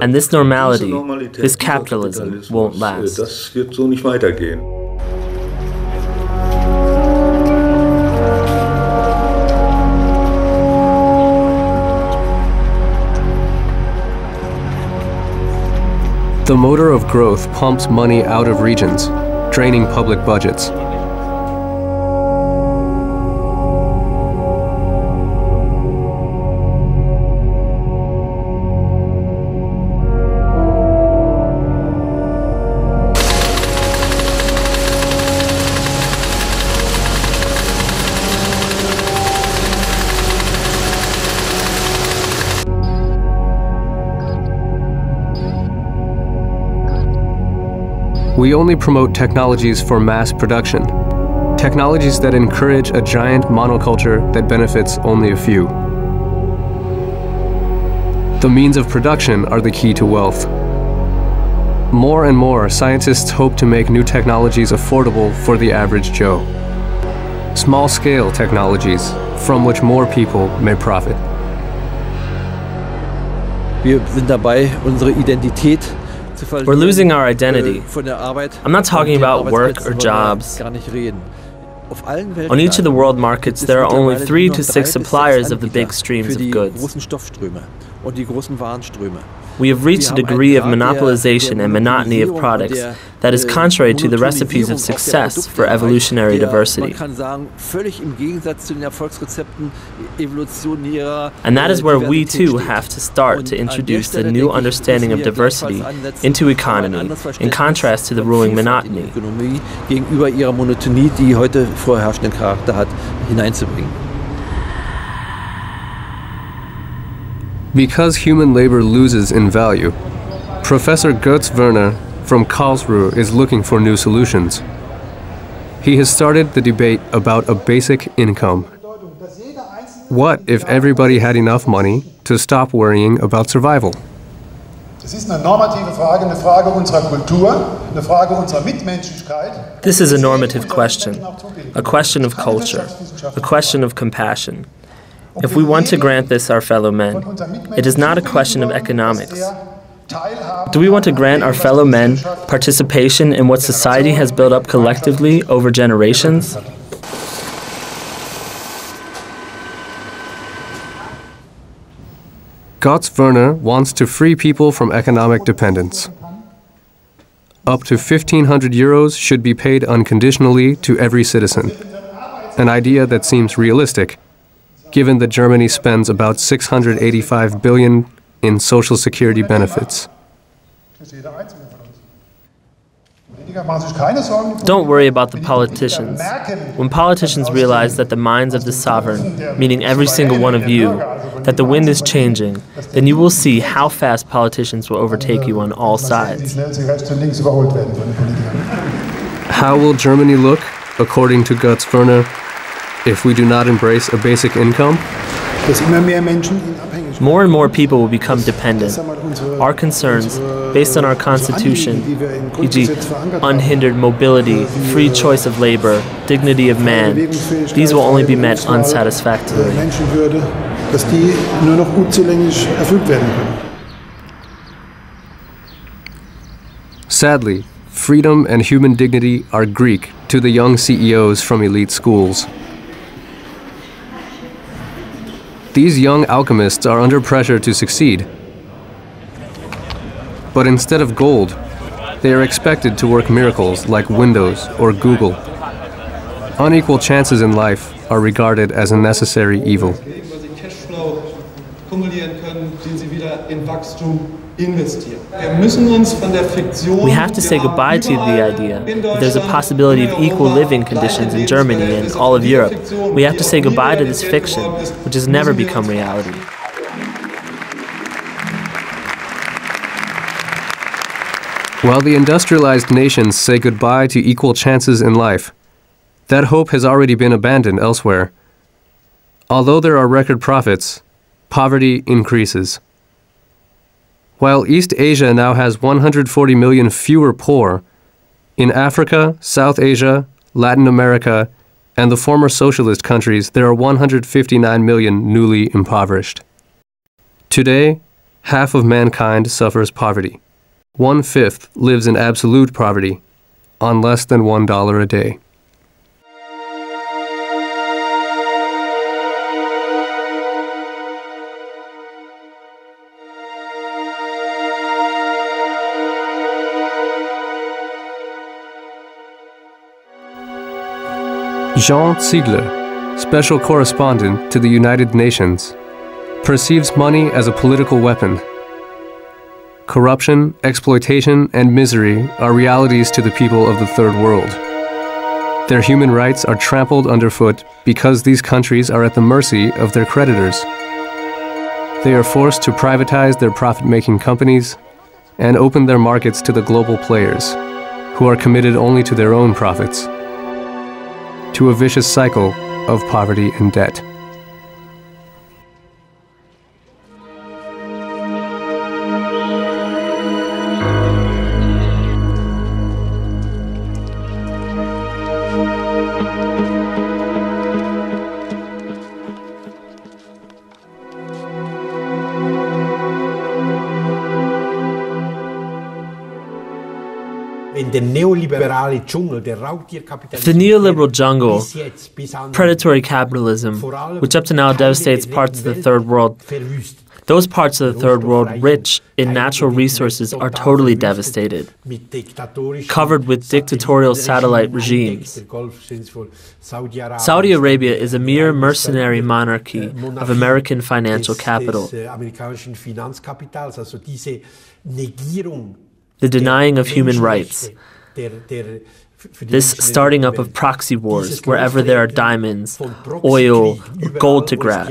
Speaker 4: and this normality, this capitalism, won't last.
Speaker 15: Das wird so nicht weitergehen.
Speaker 10: The motor of growth pumps money out of regions, draining public budgets. We only promote technologies for mass production, technologies that encourage a giant monoculture that benefits only a few. The means of production are the key to wealth. More and more, scientists hope to make new technologies affordable for the average Joe. Small-scale technologies from which more people may profit.
Speaker 5: Wir sind dabei, unsere Identität
Speaker 4: We're losing our identity. I'm not talking about work or jobs. On each of the world markets, there are only 3 to 6 suppliers of the big streams of goods. We have reached a degree of monopolization and monotony of products that is contrary to the recipes of success for evolutionary diversity. And that is where we too have to start to introduce the new understanding of diversity into economy, in contrast to the ruling monotony.
Speaker 5: Gegenüber ihrer Monotonie, die heute vorherrschenden Charakter hat, hineinzubringen.
Speaker 10: Because human labor loses in value, Professor Götz Werner from Karlsruhe is looking for new solutions. He has started the debate about a basic income. What if everybody had enough money to stop worrying about survival?
Speaker 16: Das ist eine normative Frage, eine Frage unserer Kultur, eine Frage unserer Mitmenschlichkeit.
Speaker 4: This is a normative question, a question of culture, a question of compassion. If we want to grant this our fellow men, it is not a question of economics. Do we want to grant our fellow men participation in what society has built up collectively over generations?
Speaker 10: Götz Werner wants to free people from economic dependence. Up to 1,500 euros should be paid unconditionally to every citizen, an idea that seems realistic, given that Germany spends about 685 billion in social security benefits.
Speaker 4: Don't worry about the politicians. When politicians realize that the minds of the sovereign, meaning every single one of you, that the wind is changing, then you will see how fast politicians will overtake you on all sides.
Speaker 10: How will Germany look, according to Götz Werner, if we do not embrace a basic income?
Speaker 4: More and more people will become dependent. Our concerns, based on our constitution, e.g., unhindered mobility, free choice of labor, dignity of man, these will only be met unsatisfactorily.
Speaker 10: Sadly, freedom and human dignity are Greek to the young CEOs from elite schools. These young alchemists are under pressure to succeed. But instead of gold, they are expected to work miracles like Windows or Google. Unequal chances in life are regarded as a necessary evil.
Speaker 4: We have to say goodbye to the idea that there's a possibility of equal living conditions in Germany and all of Europe. We have to say goodbye to this fiction, which has never become reality.
Speaker 10: While the industrialized nations say goodbye to equal chances in life, that hope has already been abandoned elsewhere. Although there are record profits, poverty increases. While East Asia now has 140 million fewer poor, in Africa, South Asia, Latin America, and the former socialist countries, there are 159 million newly impoverished. Today, half of mankind suffers poverty. 1/5 lives in absolute poverty, on less than $1 a day. Jean Ziegler, special correspondent to the United Nations, perceives money as a political weapon. Corruption, exploitation, and misery are realities to the people of the Third World. Their human rights are trampled underfoot because these countries are at the mercy of their creditors. They are forced to privatize their profit-making companies and open their markets to the global players, who are committed only to their own profits, to a vicious cycle of poverty and debt.
Speaker 4: If the neoliberal jungle, predatory capitalism, which up to now devastates parts of the Third World, those parts of the Third World rich in natural resources are totally devastated, covered with dictatorial satellite regimes. Saudi Arabia is a mere mercenary monarchy of American financial capital. The denying of human rights, this starting up of proxy wars wherever there are diamonds, oil, or gold to grab.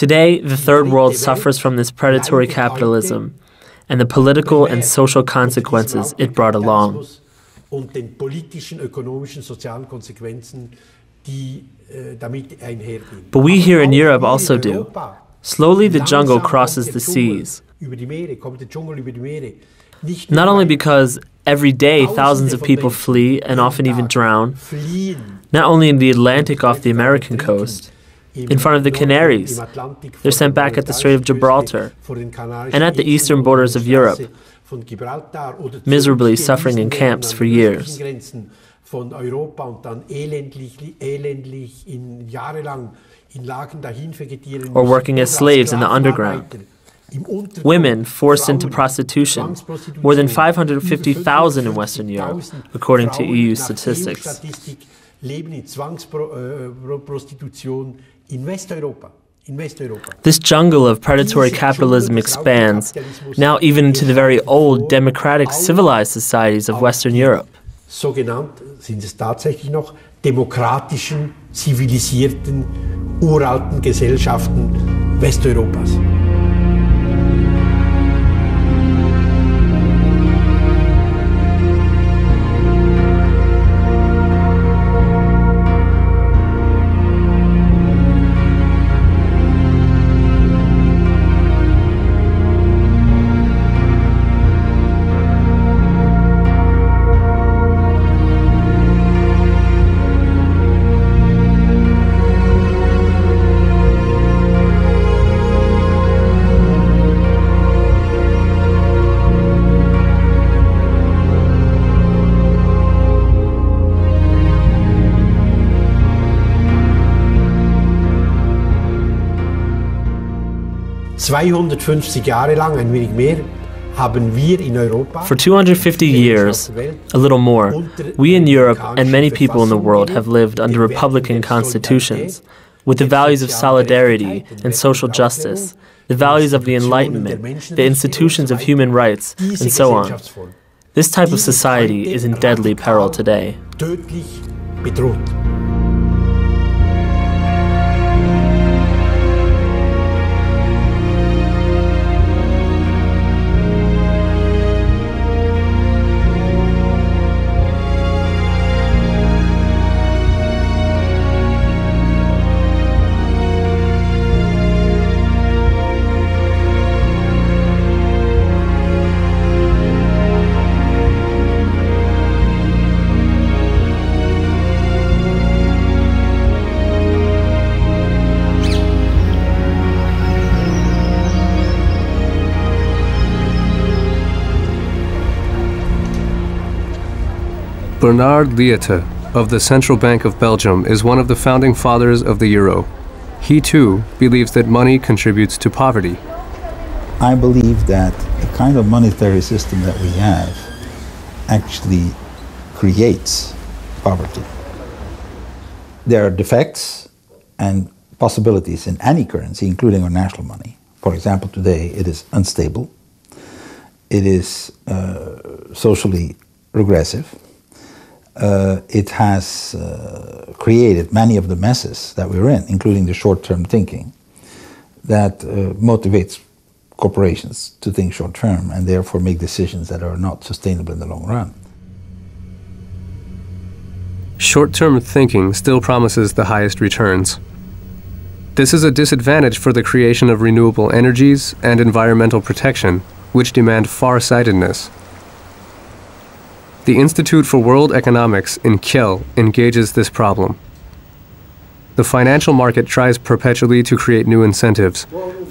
Speaker 4: Today, the Third World suffers from this predatory capitalism and the political and social consequences it brought along. But we here in Europe also do. Slowly the jungle crosses the seas. Not only because every day thousands of people flee and often even drown, not only in the Atlantic off the American coast, in front of the Canaries, they're sent back at the Strait of Gibraltar, and at the eastern borders of Europe, miserably suffering in camps for years. Or working as slaves in the underground. Women forced into prostitution, more than 550,000 in Western Europe, according to EU statistics. This jungle of predatory capitalism expands, now even into the very old, democratic, civilized societies of Western Europe.
Speaker 17: So genannt sind es tatsächlich noch demokratischen, zivilisierten, uralten Gesellschaften Westeuropas. 250 Jahre lang, ein wenig mehr, haben wir in Europa.
Speaker 4: For 250 years, a little more, we in Europe and many people in the world have lived under republican constitutions, with the values of solidarity and social justice, the values of the Enlightenment, the institutions of human rights, and so on. This type of society is in deadly peril today.
Speaker 17: Tödlich bedroht.
Speaker 10: Bernard Liete of the Central Bank of Belgium is one of the founding fathers of the euro. He too believes that money contributes to poverty.
Speaker 6: I believe that the kind of monetary system that we have actually creates poverty. There are defects and possibilities in any currency, including our national money. For example, today it is unstable, it is socially regressive, it has created many of the messes that we're in, including the short-term thinking that motivates corporations to think short-term and therefore make decisions that are not sustainable in the long run.
Speaker 10: Short-term thinking still promises the highest returns. This is a disadvantage for the creation of renewable energies and environmental protection, which demand far-sightedness. The Institute for World Economics in Kiel engages this problem. The financial market tries perpetually to create new incentives,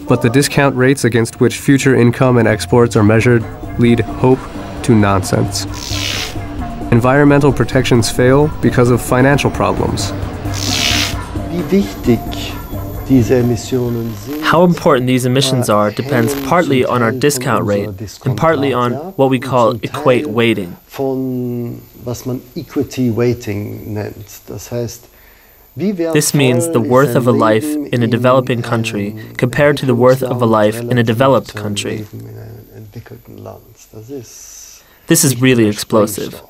Speaker 10: but the discount rates against which future income and exports are measured lead hope to nonsense. Environmental protections fail because of financial problems.
Speaker 4: How important these emissions are depends partly on our discount rate and partly on what we call equate weighting. This means the worth of a life in a developing country compared to the worth of a life in a developed country. This is really explosive.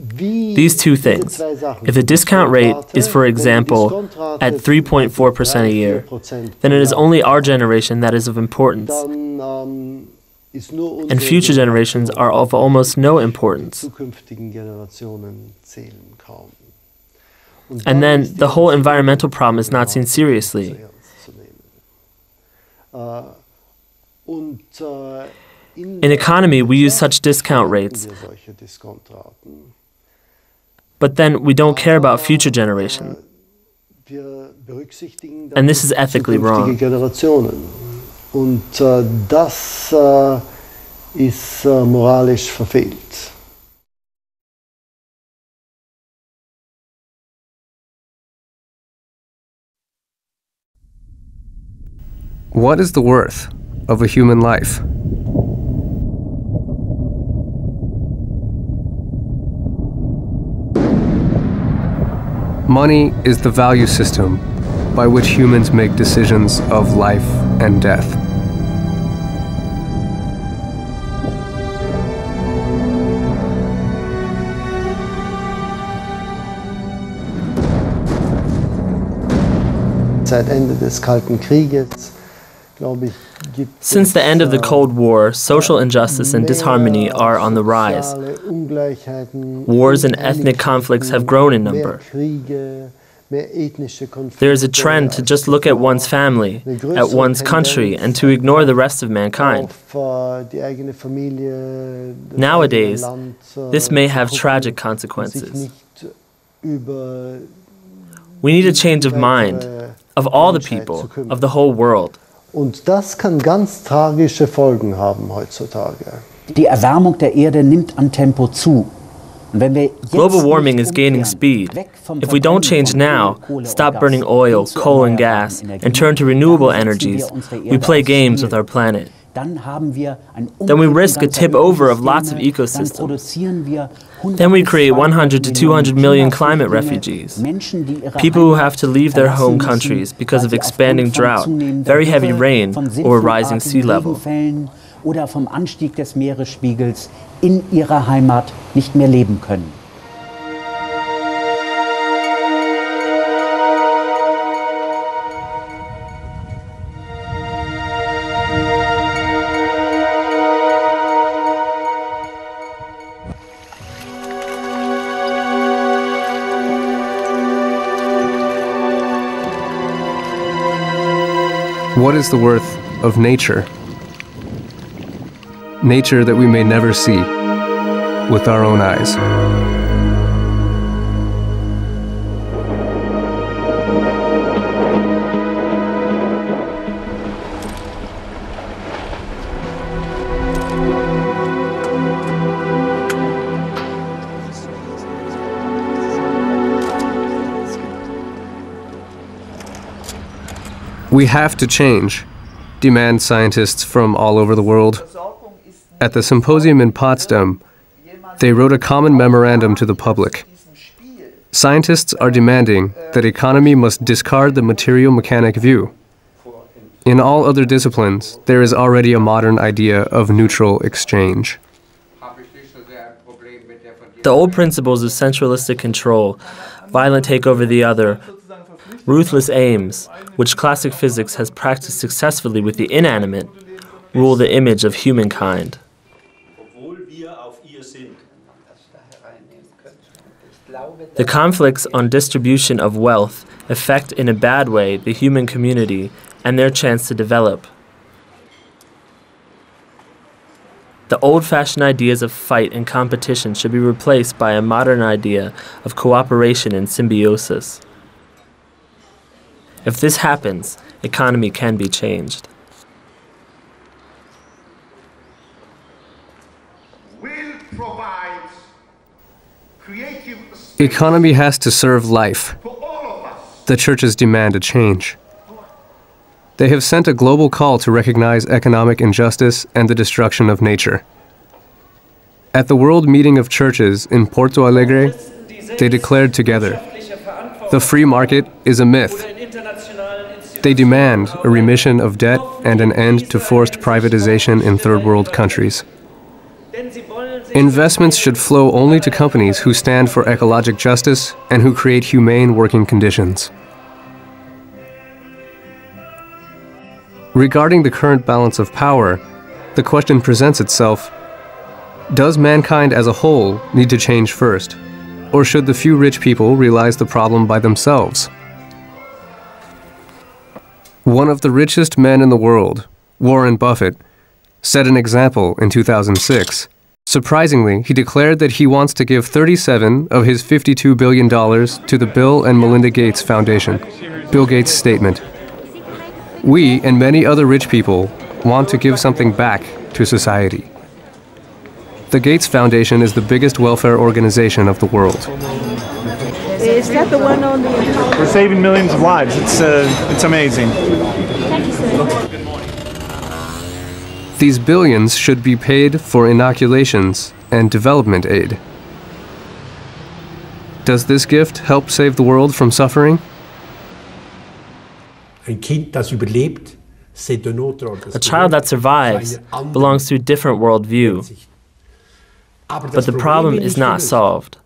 Speaker 4: These two things, if the discount rate is, for example, at 3.4% a year, then it is only our generation that is of importance, and future generations are of almost no importance. And then the whole environmental problem is not seen seriously. In economy, we use such discount rates, but then we don't care about future generations. And this is ethically wrong.
Speaker 18: Und das ist moralisch verfehlt.
Speaker 10: What is the worth of a human life? Money is the value system by which humans make decisions of life and death.
Speaker 18: Seit Ende des Kalten Krieges, glaube ich,
Speaker 4: Since the end of the Cold War, social injustice and disharmony are on the rise. Wars and ethnic conflicts have grown in number. There is a trend to just look at one's family, at one's country, and to ignore the rest of mankind. Nowadays, this may have tragic consequences. We need a change of mind, of all the people, of the whole world.
Speaker 18: Und das kann ganz tragische Folgen haben heutzutage.
Speaker 19: Die Erwärmung der Erde nimmt an Tempo zu.
Speaker 4: Global warming is gaining speed. If we don't change now, stop burning oil, coal, and gas, and turn to renewable energies, we play games with our planet. Then we risk a tip over of lots of ecosystems. Then we create 100 to 200 million climate refugees. People who have to leave their home countries because of expanding drought, very heavy rain, or a rising sea level.
Speaker 19: Oder vom Anstieg des Meeresspiegels in ihrer Heimat nicht mehr leben können.
Speaker 10: What is the worth of nature? Nature that we may never see with our own eyes. We have to change, demand scientists from all over the world. At the symposium in Potsdam, they wrote a common memorandum to the public. Scientists are demanding that economy must discard the material mechanic view. In all other disciplines, there is already a modern idea of neutral exchange.
Speaker 4: The old principles of centralistic control, violent takeover of the other, ruthless aims, which classic physics has practiced successfully with the inanimate, rule the image of humankind. The conflicts on distribution of wealth affect in a bad way the human community and their chance to develop. The old-fashioned ideas of fight and competition should be replaced by a modern idea of cooperation and symbiosis. If this happens, economy can be changed.
Speaker 10: Economy has to serve life. The churches demand a change. They have sent a global call to recognize economic injustice and the destruction of nature. At the World Meeting of Churches in Porto Alegre, they declared together, "The free market is a myth." They demand a remission of debt and an end to forced privatization in third world countries. Investments should flow only to companies who stand for ecologic justice and who create humane working conditions. Regarding the current balance of power, the question presents itself, does mankind as a whole need to change first? Or should the few rich people realize the problem by themselves? One of the richest men in the world, Warren Buffett, set an example in 2006. Surprisingly, he declared that he wants to give 37 of his $52 billion to the Bill and Melinda Gates Foundation. Bill Gates' statement. We and many other rich people want to give something back to society. The Gates Foundation is the biggest welfare organization of the world.
Speaker 20: Is that the one on the...
Speaker 21: We're saving millions of lives. It's amazing.
Speaker 20: Thank you, sir.
Speaker 10: These billions should be paid for inoculations and development aid. Does this gift help save the world from suffering?
Speaker 17: Ein Kind, das überlebt, c'est un autre.
Speaker 4: A child that survives belongs to a different worldview. But the problem is not solved.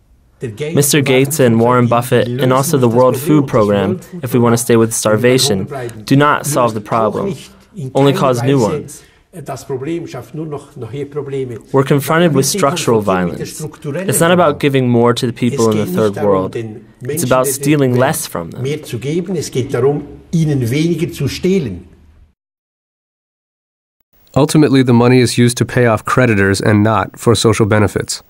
Speaker 4: Mr. Gates and Warren Buffett, and also the World Food Program, if we want to stay with starvation, do not solve the problem, only cause new ones. We're confronted with structural violence. It's not about giving more to the people in the third world. It's about stealing less from them.
Speaker 10: Ultimately, the money is used to pay off creditors and not for social benefits.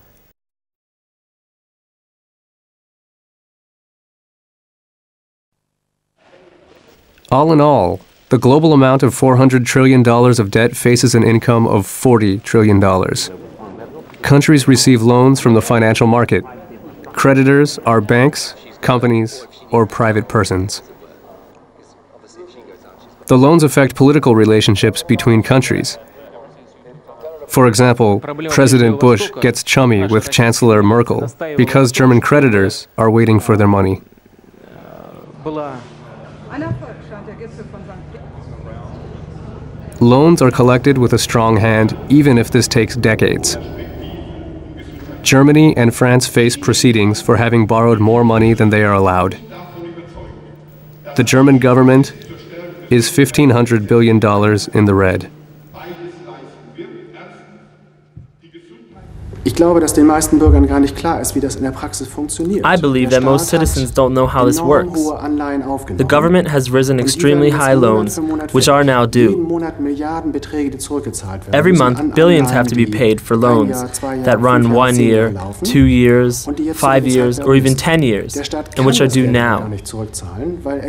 Speaker 10: All in all, the global amount of $400 trillion of debt faces an income of $40 trillion. countries receive loans from the financial market. Creditors are banks, companies, or private persons. The loans affect political relationships between countries. For example, President Bush gets chummy with Chancellor Merkel because German creditors are waiting for their money. Loans are collected with a strong hand, even if this takes decades. Germany and France face proceedings for having borrowed more money than they are allowed. The German government is $1,500 billion in the red.
Speaker 1: Ich glaube, dass den meisten Bürgern gar nicht klar ist, wie das in der Praxis funktioniert.
Speaker 4: I believe that most citizens don't know how this works. The government has risen extremely high loans, which are now due. Every month, billions have to be paid for loans that run 1 year, 2 years, 5 years, or even 10 years, and which are due now.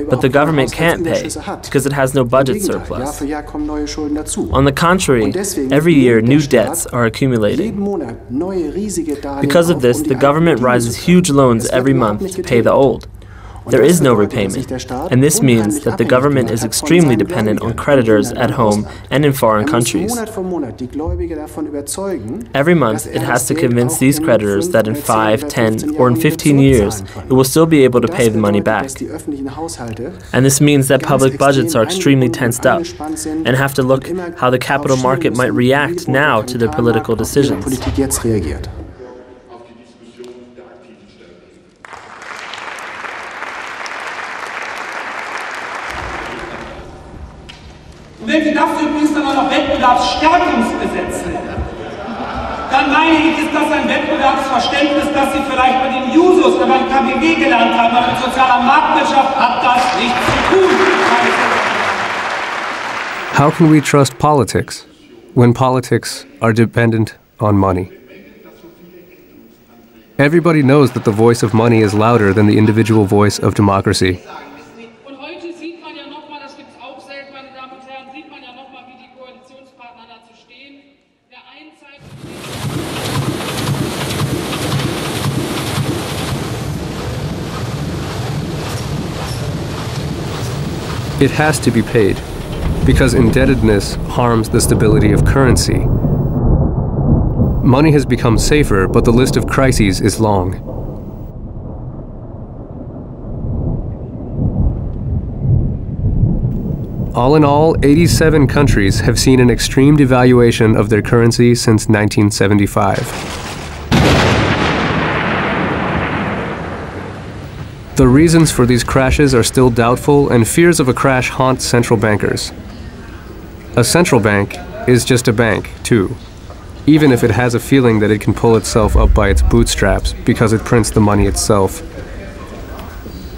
Speaker 4: But the government can't pay because it has no budget surplus. On the contrary, every year new debts are accumulating. Because of this, the government rises huge loans every month to pay the old. There is no repayment, and this means that the government is extremely dependent on creditors at home and in foreign countries. Every month, it has to convince these creditors that in 5, 10, or in 15 years, it will still be able to pay the money back. And this means that public budgets are extremely tensed up, and have to look how the capital market might react now to their political decisions.
Speaker 22: Wenn Sie dafür übrigens dann auch noch Wettbewerbsstärkungsgesetze nennen, dann meine ich, ist das ein Wettbewerbsverständnis, das Sie vielleicht bei den Jusos oder beim KGB gelernt haben, aber mit sozialer Marktwirtschaft hat das nichts zu tun.
Speaker 10: How can we trust politics when politics are dependent on money? Everybody knows that the voice of money is louder than the individual voice of democracy. It has to be paid, because indebtedness harms the stability of currency. Money has become safer, but the list of crises is long. All in all, 87 countries have seen an extreme devaluation of their currency since 1975. The reasons for these crashes are still doubtful, and fears of a crash haunt central bankers. A central bank is just a bank, too, even if it has a feeling that it can pull itself up by its bootstraps because it prints the money itself.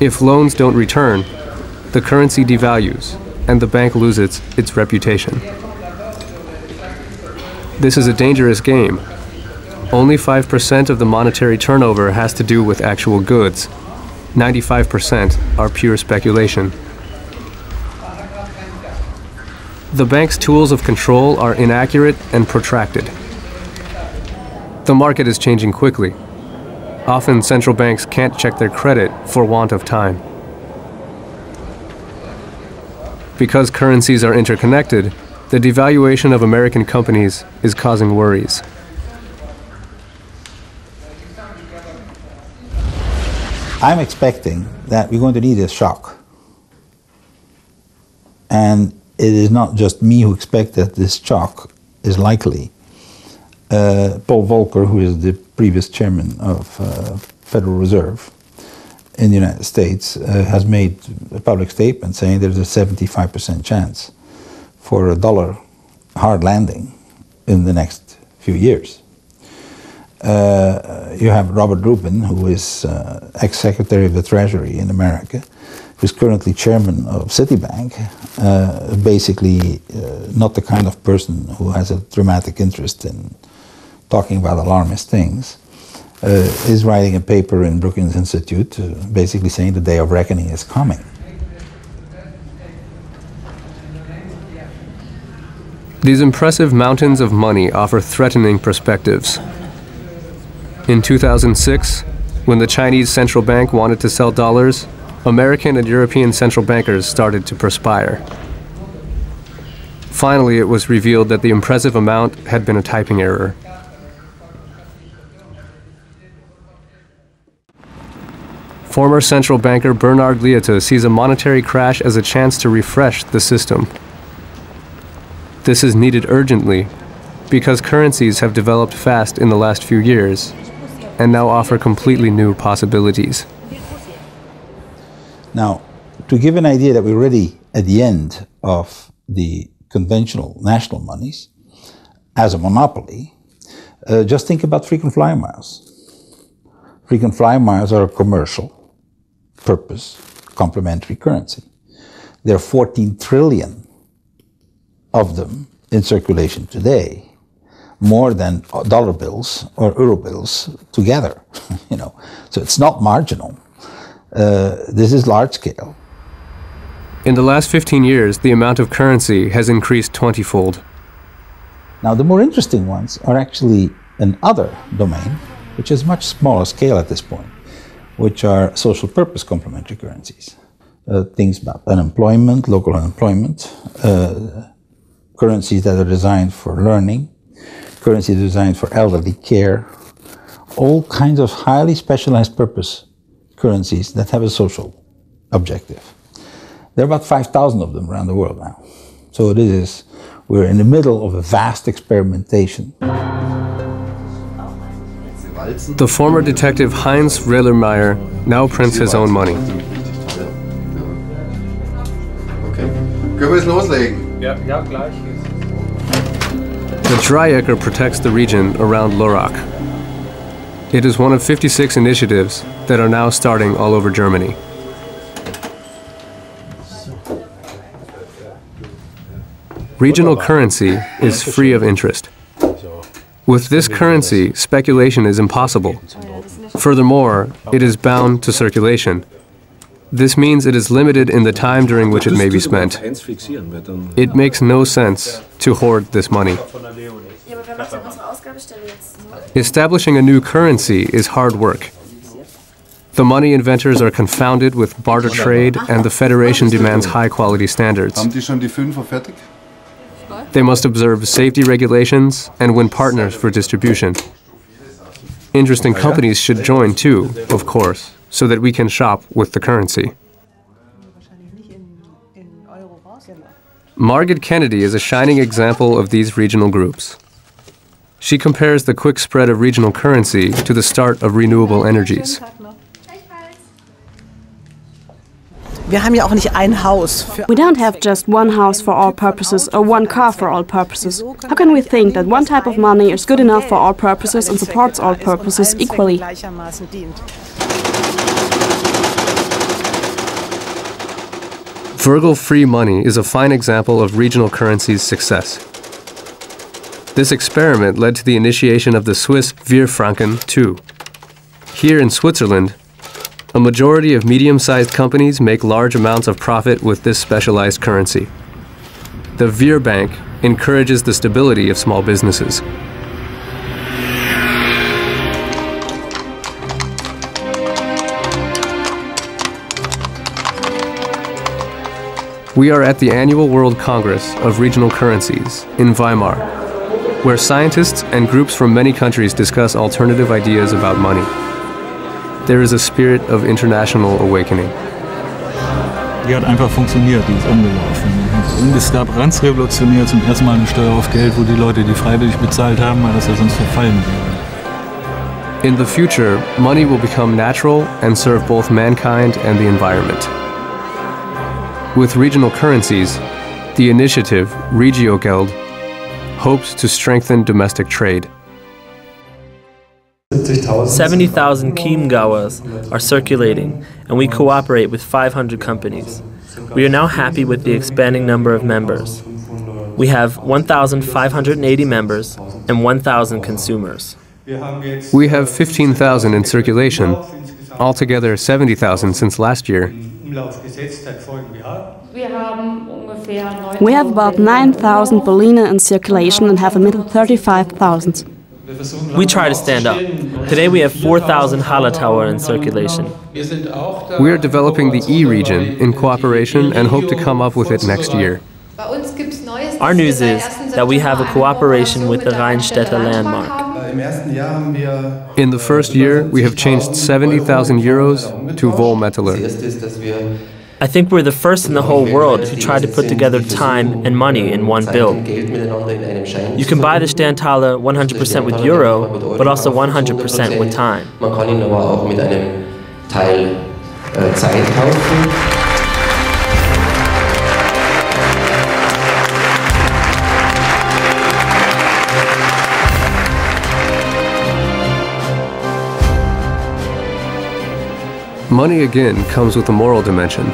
Speaker 10: If loans don't return, the currency devalues, and the bank loses its reputation. This is a dangerous game. Only 5% of the monetary turnover has to do with actual goods. 95% are pure speculation. The bank's tools of control are inaccurate and protracted. The market is changing quickly. Often central banks can't check their credit for want of time. Because currencies are interconnected, the devaluation of American companies is causing worries.
Speaker 6: I'm expecting that we're going to need a shock. And it is not just me who expects that this shock is likely. Paul Volcker, who is the previous chairman of Federal Reserve in the United States, has made a public statement saying there's a 75% chance for a dollar hard landing in the next few years. You have Robert Rubin, who is ex-secretary of the Treasury in America, who's currently chairman of Citibank, basically not the kind of person who has a dramatic interest in talking about alarmist things, is writing a paper in Brookings Institute basically saying the day of reckoning is coming.
Speaker 10: These impressive mountains of money offer threatening perspectives. In 2006, when the Chinese central bank wanted to sell dollars, American and European central bankers started to perspire. Finally, it was revealed that the impressive amount had been a typing error. Former central banker Bernard Lietaer sees a monetary crash as a chance to refresh the system. This is needed urgently because currencies have developed fast in the last few years and now offer completely new possibilities.
Speaker 6: Now, to give an idea that we're already at the end of the conventional national monies as a monopoly, just think about frequent flyer miles. Frequent flyer miles are a commercial purpose complementary currency. There are 14 trillion of them in circulation today, more than dollar bills or euro bills together. So it's not marginal. This is large scale.
Speaker 10: In the last 15 years, the amount of currency has increased 20-fold.
Speaker 6: Now, the more interesting ones are actually another domain, which is much smaller scale at this point, which are social purpose complementary currencies. Things about unemployment, local unemployment, currencies that are designed for learning, currencies designed for elderly care, all kinds of highly specialized purpose currencies that have a social objective. There are about 5,000 of them around the world now. So we're in the middle of a vast experimentation.
Speaker 10: The former detective Heinz Rehlermeier now prints his own money.
Speaker 2: Okay. Können wir es loslegen?
Speaker 10: Ja, gleich. The Dreiecker protects the region around Lörrach. It is one of 56 initiatives that are now starting all over Germany. Regional currency is free of interest. With this currency, speculation is impossible. Furthermore, it is bound to circulation. This means it is limited in the time during which it may be spent. It makes no sense to hoard this money. Establishing a new currency is hard work. The money inventors are confounded with barter trade, and the Federation demands high-quality standards. They must observe safety regulations and win partners for distribution. Interesting companies should join too, of course, so that we can shop with the currency. Margaret Kennedy is a shining example of these regional groups. She compares the quick spread of regional currency to the start of renewable energies.
Speaker 12: We don't have just one house for all purposes or one car for all purposes. How can we think that one type of money is good enough for all purposes and supports all purposes equally?
Speaker 10: Virgil-free money is a fine example of regional currency's success. This experiment led to the initiation of the Swiss Wir-Franken too. Here in Switzerland, a majority of medium-sized companies make large amounts of profit with this specialized currency. The Wir Bank encourages the stability of small businesses. We are at the annual World Congress of Regional Currencies in Weimar, where scientists and groups from many countries discuss alternative ideas about money. There is a spirit of international awakening.
Speaker 9: Die hat einfach funktioniert, die ist umgelaufen. Und es gab ganz revolutionär zum ersten Mal eine Steuer auf Geld, wo die Leute, die freiwillig bezahlt haben, weil das ja sonst verfallen wäre.
Speaker 10: In the future, money will become natural and serve both mankind and the environment. With regional currencies, the initiative Regio Geld hopes to strengthen domestic trade.
Speaker 4: 70,000 Chiemgauers are circulating, and we cooperate with 500 companies. We are now happy with the expanding number of members. We have 1,580 members and 1,000 consumers.
Speaker 10: We have 15,000 in circulation, altogether 70,000 since last year.
Speaker 12: We have about 9,000 Berliner in circulation and have a middle 35,000.
Speaker 4: We try to stand up. Today we have 4,000 Hallertauer in circulation.
Speaker 10: We are developing the E region in cooperation and hope to come up with it next year.
Speaker 4: Our news is that we have a cooperation with the Rheinstädter landmark.
Speaker 10: In the first year, we have changed 70,000 euros to Wohlmetaler.
Speaker 4: I think we're the first in the whole world who tried to put together time and money in one bill. You can buy the Sterntaler 100% with euro, but also 100% with time.
Speaker 7: Man kann ihn aber auch mit einem Teil Zeit kaufen.
Speaker 10: Money again comes with a moral dimension.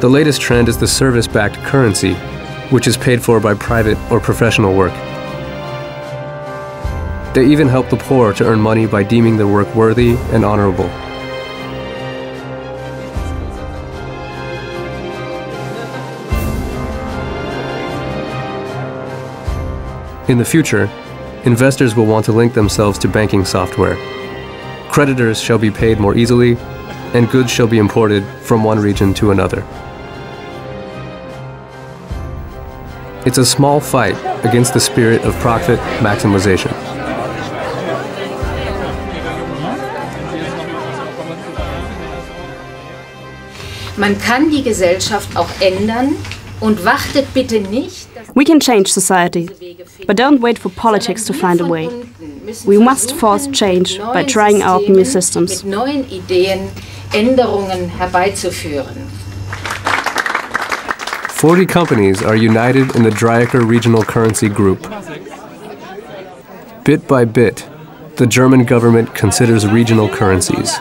Speaker 10: The latest trend is the service-backed currency, which is paid for by private or professional work. They even help the poor to earn money by deeming their work worthy and honorable. In the future, investors will want to link themselves to banking software. Creditors shall be paid more easily, and goods shall be imported from one region to another. It's a small fight against the spirit of profit maximization.
Speaker 8: Man kann die Gesellschaft auch ändern und wartet bitte nicht.
Speaker 12: We can change society, but don't wait for politics to find a way. We must force change by trying out new systems.
Speaker 8: Mit neuen Ideen Änderungen herbeizuführen.
Speaker 10: 40 companies are united in the Dreiecke Regional Currency Group. Bit by bit, the German government considers regional currencies.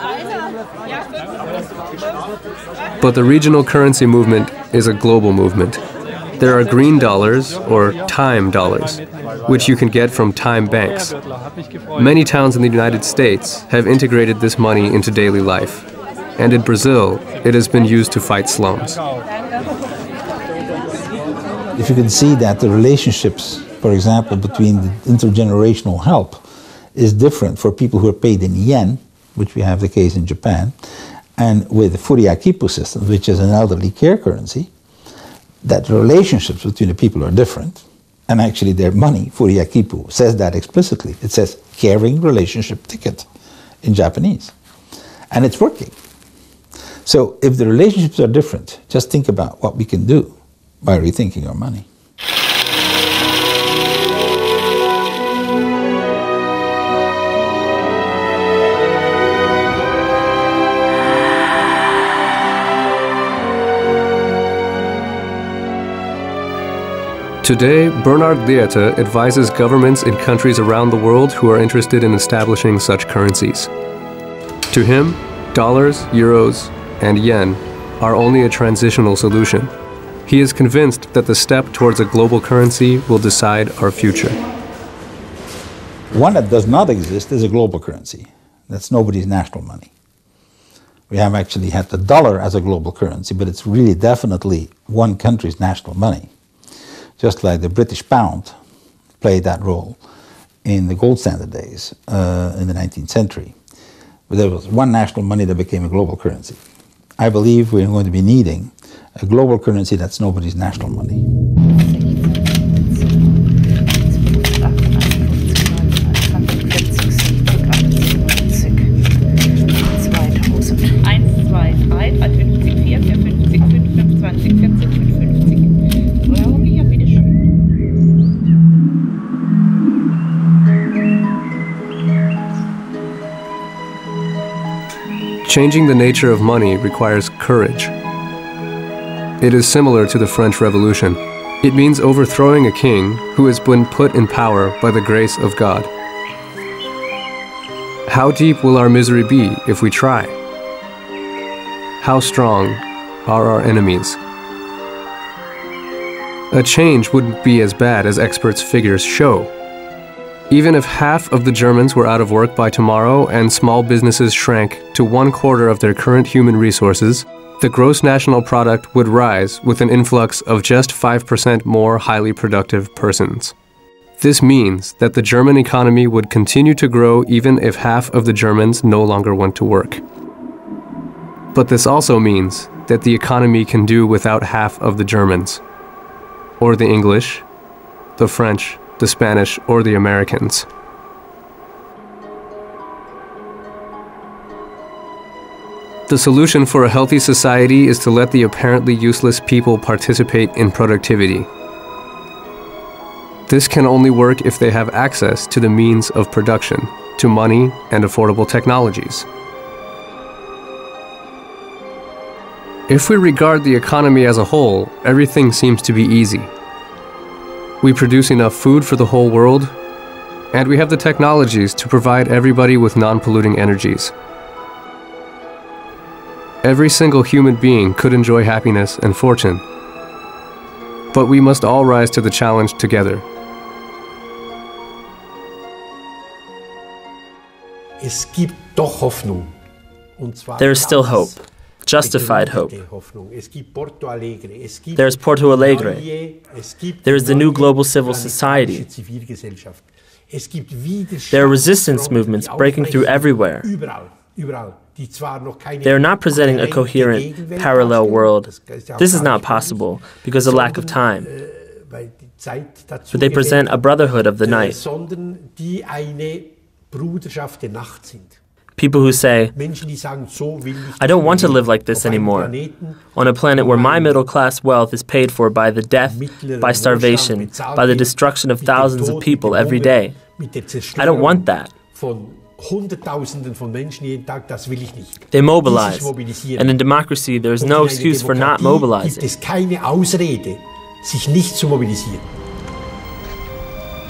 Speaker 10: But the regional currency movement is a global movement. There are green dollars, or time dollars, which you can get from time banks. Many towns in the United States have integrated this money into daily life. And in Brazil, it has been used to fight slums.
Speaker 6: If you can see that the relationships, for example, between the intergenerational help is different for people who are paid in yen, which we have the case in Japan, and with the Furiakipu system, which is an elderly care currency, that the relationships between the people are different. And actually their money, Furiakipu, says that explicitly. It says caring relationship ticket in Japanese. And it's working. So if the relationships are different, just think about what we can do by rethinking our money.
Speaker 10: Today, Bernhard Liete advises governments in countries around the world who are interested in establishing such currencies. To him, dollars, euros, and yen are only a transitional solution. He is convinced that the step towards a global currency will decide our future.
Speaker 6: One that does not exist is a global currency. That's nobody's national money. We have actually had the dollar as a global currency, but it's really definitely one country's national money. Just like the British pound played that role in the gold standard days in the 19th century. But there was one national money that became a global currency. I believe we're going to be needing a global currency that's nobody's national money.
Speaker 10: Changing the nature of money requires courage. It is similar to the French Revolution. It means overthrowing a king who has been put in power by the grace of God. How deep will our misery be if we try? How strong are our enemies? A change wouldn't be as bad as experts' figures show. Even if half of the Germans were out of work by tomorrow and small businesses shrank to 1/4 of their current human resources, the gross national product would rise with an influx of just 5% more highly productive persons. This means that the German economy would continue to grow even if half of the Germans no longer went to work. But this also means that the economy can do without half of the Germans, or the English, the French, the Spanish, or the Americans. The solution for a healthy society is to let the apparently useless people participate in productivity. This can only work if they have access to the means of production, to money and affordable technologies. If we regard the economy as a whole, everything seems to be easy. We produce enough food for the whole world, and we have the technologies to provide everybody with non-polluting energies. Every single human being could enjoy happiness and fortune, but we must all rise to the challenge together.
Speaker 4: There is still hope, justified hope. There is Porto Alegre. There is the new global civil society. There are resistance movements breaking through everywhere. They are not presenting a coherent, parallel world. This is not possible because of lack of time. But they present a brotherhood of the night. People who say, I don't want to live like this anymore, on a planet where my middle-class wealth is paid for by the death, by starvation, by the destruction of thousands of people every day. I don't want that. They mobilize, and in democracy there is no excuse for not mobilizing.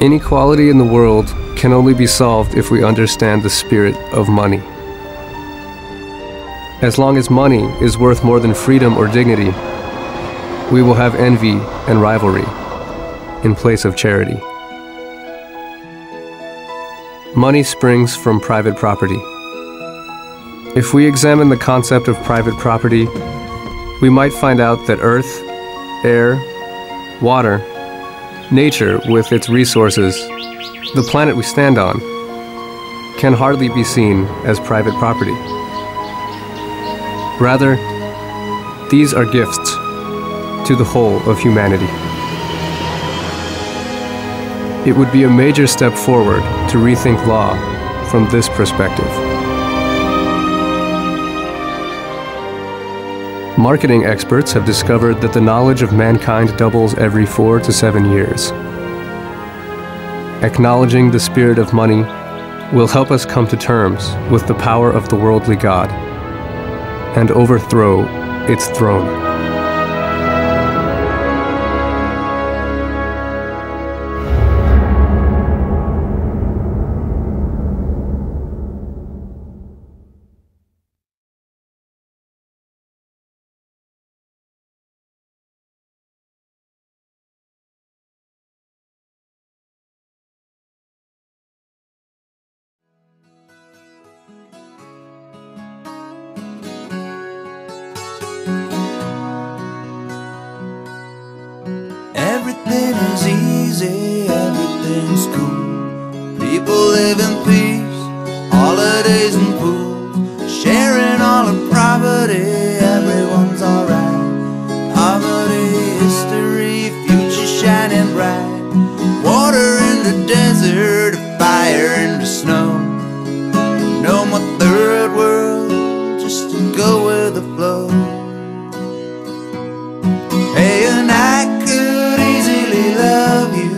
Speaker 10: Inequality in the world can only be solved if we understand the spirit of money. As long as money is worth more than freedom or dignity, we will have envy and rivalry in place of charity. Money springs from private property. If we examine the concept of private property, we might find out that earth, air, water, nature with its resources, the planet we stand on, can hardly be seen as private property. Rather, these are gifts to the whole of humanity. It would be a major step forward to rethink law from this perspective. Marketing experts have discovered that the knowledge of mankind doubles every 4 to 7 years. Acknowledging the spirit of money will help us come to terms with the power of the worldly God and overthrow its throne.
Speaker 3: Everything is easy, everything's cool. People live in peace, holidays and pool. Sharing all the property, everyone's alright. Poverty, history, future shining bright. Water in the desert, fire in the snow. No more third world, just to go with the flow. Hey, and I could easily love you.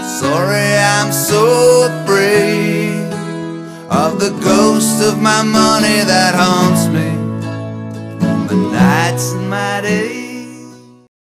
Speaker 3: Sorry, I'm so afraid of the ghost of my money that haunts me on my nights and my days.